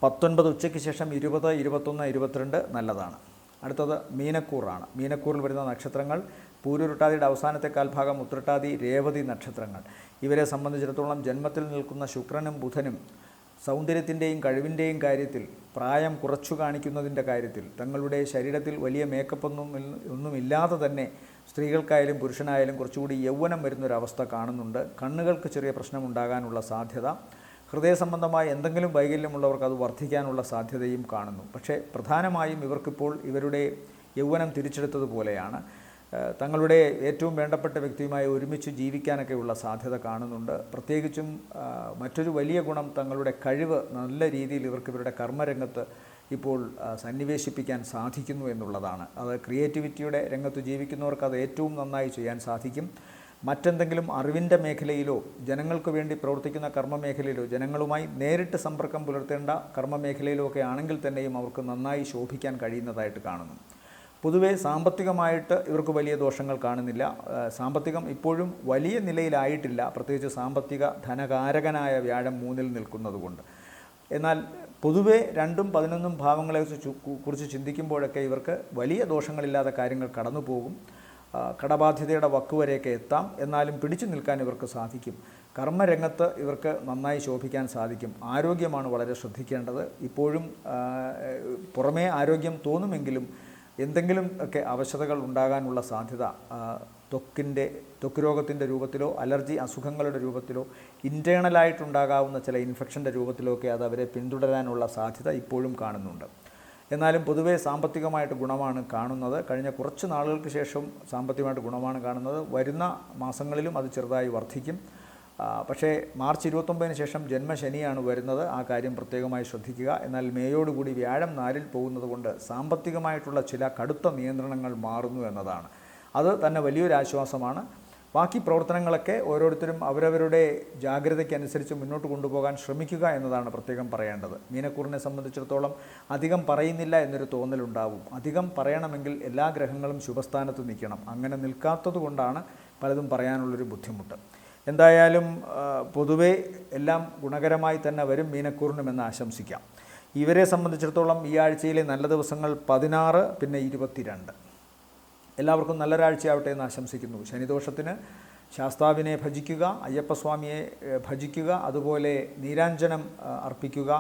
19 ഉച്ചയ്ക്ക് ശേഷം 20, 21, 22 നല്ലതാണ്. അടുത്തത് മീനക്കൂറാണ്. മീനക്കൂറിൽ വരുന്ന നക്ഷത്രങ്ങൾ പൂരുരുട്ടാതിയുടെ അവസാനത്തെ കാൽഭാഗം, ഉത്രട്ടാതി, രേവതി നക്ഷത്രങ്ങൾ. ഇവരെ സംബന്ധിച്ചിടത്തോളം ജന്മത്തിൽ നിൽക്കുന്ന ശുക്രനും ബുധനും സൗന്ദര്യത്തിൻ്റെയും കഴിവിൻ്റെയും കാര്യത്തിൽ, പ്രായം കുറച്ചു കാണിക്കുന്നതിൻ്റെ കാര്യത്തിൽ, തങ്ങളുടെ ശരീരത്തിൽ വലിയ ഒന്നുമില്ലാതെ തന്നെ സ്ത്രീകൾക്കായാലും പുരുഷനായാലും കുറച്ചുകൂടി യൗവനം വരുന്നൊരവസ്ഥ കാണുന്നുണ്ട്. കണ്ണുകൾക്ക് ചെറിയ പ്രശ്നമുണ്ടാകാനുള്ള സാധ്യത. ഹൃദയ സംബന്ധമായ എന്തെങ്കിലും വൈകല്യമുള്ളവർക്ക് അത് വർദ്ധിക്കാനുള്ള സാധ്യതയും കാണുന്നു. പക്ഷേ പ്രധാനമായും ഇവർക്കിപ്പോൾ ഇവരുടെ യൗവനം തിരിച്ചെടുത്തതുപോലെയാണ്. തങ്ങളുടെ ഏറ്റവും വേണ്ടപ്പെട്ട വ്യക്തിയുമായി ഒരുമിച്ച് ജീവിക്കാനൊക്കെയുള്ള സാധ്യത കാണുന്നുണ്ട്. പ്രത്യേകിച്ചും മറ്റൊരു വലിയ ഗുണം, തങ്ങളുടെ കഴിവ് നല്ല രീതിയിൽ ഇവർക്ക് ഇവരുടെ കർമ്മരംഗത്ത് ഇപ്പോൾ സന്നിവേശിപ്പിക്കാൻ സാധിക്കുന്നു എന്നുള്ളതാണ്. അത് ക്രിയേറ്റിവിറ്റിയുടെ രംഗത്ത് ജീവിക്കുന്നവർക്ക് അത് ഏറ്റവും നന്നായി ചെയ്യാൻ സാധിക്കും. മറ്റെന്തെങ്കിലും അറിവിൻ്റെ മേഖലയിലോ ജനങ്ങൾക്ക് വേണ്ടി പ്രവർത്തിക്കുന്ന കർമ്മമേഖലയിലോ ജനങ്ങളുമായി നേരിട്ട് സമ്പർക്കം പുലർത്തേണ്ട കർമ്മമേഖലയിലോ ഒക്കെ ആണെങ്കിൽ തന്നെയും അവർക്ക് നന്നായി ശോഭിക്കാൻ കഴിയുന്നതായിട്ട് കാണുന്നു. പൊതുവേ സാമ്പത്തികമായിട്ട് ഇവർക്ക് വലിയ ദോഷങ്ങൾ കാണുന്നില്ല. സാമ്പത്തികം ഇപ്പോഴും വലിയ നിലയിലായിട്ടില്ല, പ്രത്യേകിച്ച് സാമ്പത്തിക ധനകാരകനായ വ്യാഴം 3-ൽ നിൽക്കുന്നതുകൊണ്ട്. എന്നാൽ പൊതുവേ 2ഉം 11ഉം ഭാവങ്ങളെ കുറിച്ച് ചിന്തിക്കുമ്പോഴൊക്കെ ഇവർക്ക് വലിയ ദോഷങ്ങളില്ലാതെ കാര്യങ്ങൾ കടന്നു പോകും. കടബാധ്യതയുടെ വക്കുവരെയൊക്കെ എത്താം. എന്നാലും പിടിച്ചു നിൽക്കാൻ ഇവർക്ക് സാധിക്കും. കർമ്മരംഗത്ത് ഇവർക്ക് നന്നായി ശോഭിക്കാൻ സാധിക്കും. ആരോഗ്യമാണ് വളരെ ശ്രദ്ധിക്കേണ്ടത്. ഇപ്പോഴും പുറമേ ആരോഗ്യം തോന്നുമെങ്കിലും എന്തെങ്കിലും ഒക്കെ അവശതകൾ ഉണ്ടാകാനുള്ള സാധ്യത ത്വക്ക് രോഗത്തിൻ്റെ രൂപത്തിലോ അലർജി അസുഖങ്ങളുടെ രൂപത്തിലോ ഇൻറ്റേണലായിട്ടുണ്ടാകാവുന്ന ചില ഇൻഫെക്ഷൻ്റെ രൂപത്തിലോ ഒക്കെ അത് അവരെ പിന്തുടരാനുള്ള സാധ്യത ഇപ്പോഴും കാണുന്നുണ്ട്. എന്നാലും പൊതുവേ സാമ്പത്തികമായിട്ട് ഗുണമാണ് കാണുന്നത്. കഴിഞ്ഞ കുറച്ച് നാളുകൾക്ക് ശേഷം സാമ്പത്തികമായിട്ട് ഗുണമാണ് കാണുന്നത്. വരുന്ന മാസങ്ങളിലും അത് ചെറുതായി വർദ്ധിക്കും. പക്ഷേ മാർച്ച് 29-ന് ശേഷം ജന്മശനിയാണ് വരുന്നത്. ആ കാര്യം പ്രത്യേകമായി ശ്രദ്ധിക്കുക. എന്നാൽ മേയോടുകൂടി വ്യാഴം 4-ൽ പോകുന്നത് കൊണ്ട് സാമ്പത്തികമായിട്ടുള്ള ചില കടുത്ത നിയന്ത്രണങ്ങൾ മാറുന്നു എന്നതാണ്. അത് തന്നെ വലിയൊരു ആശ്വാസമാണ്. ബാക്കി പ്രവർത്തനങ്ങളൊക്കെ ഓരോരുത്തരും അവരവരുടെ ജാഗ്രതയ്ക്കനുസരിച്ച് മുന്നോട്ട് കൊണ്ടുപോകാൻ ശ്രമിക്കുക എന്നതാണ് പ്രത്യേകം പറയേണ്ടത്. മീനക്കൂറിനെ സംബന്ധിച്ചിടത്തോളം അധികം പറയുന്നില്ല എന്നൊരു തോന്നലുണ്ടാവും. അധികം പറയണമെങ്കിൽ എല്ലാ ഗ്രഹങ്ങളും ശുഭസ്ഥാനത്ത് നിൽക്കണം. അങ്ങനെ നിൽക്കാത്തത് കൊണ്ടാണ് പലതും പറയാനുള്ളൊരു ബുദ്ധിമുട്ട്. എന്തായാലും പൊതുവേ എല്ലാം ഗുണകരമായി തന്നെ വരും മീനക്കൂറിനും എന്ന് ആശംസിക്കാം. ഇവരെ സംബന്ധിച്ചിടത്തോളം ഈ ആഴ്ചയിലെ നല്ല ദിവസങ്ങൾ 16, പിന്നെ 22. എല്ലാവർക്കും നല്ലൊരാഴ്ചയാവട്ടെ എന്ന് ആശംസിക്കുന്നു. ശനിദോഷത്തിന് ശാസ്താവിനെ ഭജിക്കുക, അയ്യപ്പസ്വാമിയെ ഭജിക്കുക, അതുപോലെ നീരാഞ്ജനം അർപ്പിക്കുക.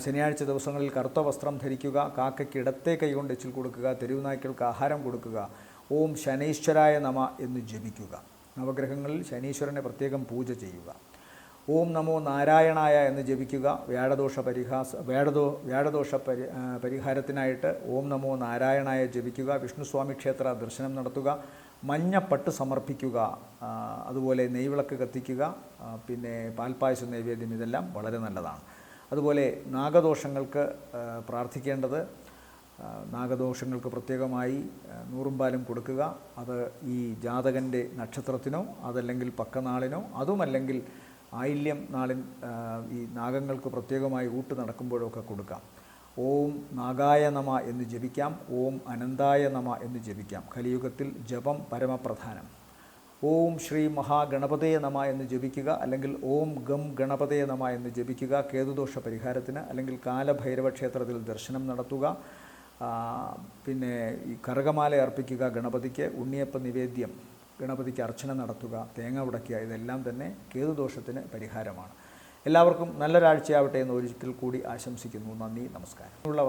ശനിയാഴ്ച ദിവസങ്ങളിൽ കറുത്ത വസ്ത്രം ധരിക്കുക, കാക്കയ്ക്ക് ഇടത്തെ കൈകൊണ്ട് എച്ചിൽ കൊടുക്കുക, തെരുവുനായ്ക്കൾക്ക് ആഹാരം കൊടുക്കുക, ഓം ശനൈശ്വരായ നമ എന്ന് ജപിക്കുക. നവഗ്രഹങ്ങളിൽ ശനീശ്വരനെ പ്രത്യേകം പൂജ ചെയ്യുക. ഓം നമോ നാരായണായ എന്ന് ജപിക്കുക. വ്യാഴദോഷ പരിഹാരത്തിനായിട്ട് ഓം നമോ നാരായണായ ജപിക്കുക. വിഷ്ണുസ്വാമി ക്ഷേത്ര ദർശനം നടത്തുക. മഞ്ഞപ്പട്ട് സമർപ്പിക്കുക. അതുപോലെ നെയ്വിളക്ക് കത്തിക്കുക. പിന്നെ പാൽപ്പായസ നൈവേദ്യം, ഇതെല്ലാം വളരെ നല്ലതാണ്. അതുപോലെ നാഗദോഷങ്ങൾക്ക് പ്രാർത്ഥിക്കേണ്ടത്, നാഗദോഷങ്ങൾക്ക് പ്രത്യേകമായി നൂറും പാലും കൊടുക്കുക. അത് ഈ ജാതകൻ്റെ നക്ഷത്രത്തിനോ അതല്ലെങ്കിൽ പക്കനാളിനോ, അതുമല്ലെങ്കിൽ ആയില്യം നാളിൻ ഈ നാഗങ്ങൾക്ക് പ്രത്യേകമായി ഊട്ട് നടക്കുമ്പോഴൊക്കെ കൊടുക്കാം. ഓം നാഗായ നമ എന്ന് ജപിക്കാം. ഓം അനന്തായ നമ എന്ന് ജപിക്കാം. കലിയുഗത്തിൽ ജപം പരമപ്രധാനം. ഓം ശ്രീ മഹാഗണപതയെ നമ എന്ന് ജപിക്കുക. അല്ലെങ്കിൽ ഓം ഗം ഗണപതയെ നമ എന്ന് ജപിക്കുക. കേതുദോഷ പരിഹാരത്തിന്. അല്ലെങ്കിൽ കാലഭൈരവ ക്ഷേത്രത്തിൽ ദർശനം നടത്തുക. പിന്നെ ഈ കറുകമാല അർപ്പിക്കുക ഗണപതിക്ക്. ഉണ്ണിയപ്പ നിവേദ്യം, ഗണപതിക്ക് അർച്ചന നടത്തുക. തേങ്ങ ഉടയ്ക്കുക. ഇതെല്ലാം തന്നെ കേതുദോഷത്തിന് പരിഹാരമാണ്. എല്ലാവർക്കും നല്ലൊരാഴ്ചയാവട്ടെ എന്ന് ഒരിക്കൽ കൂടി ആശംസിക്കുന്നു. നന്ദി, നമസ്കാരം. ഉള്ള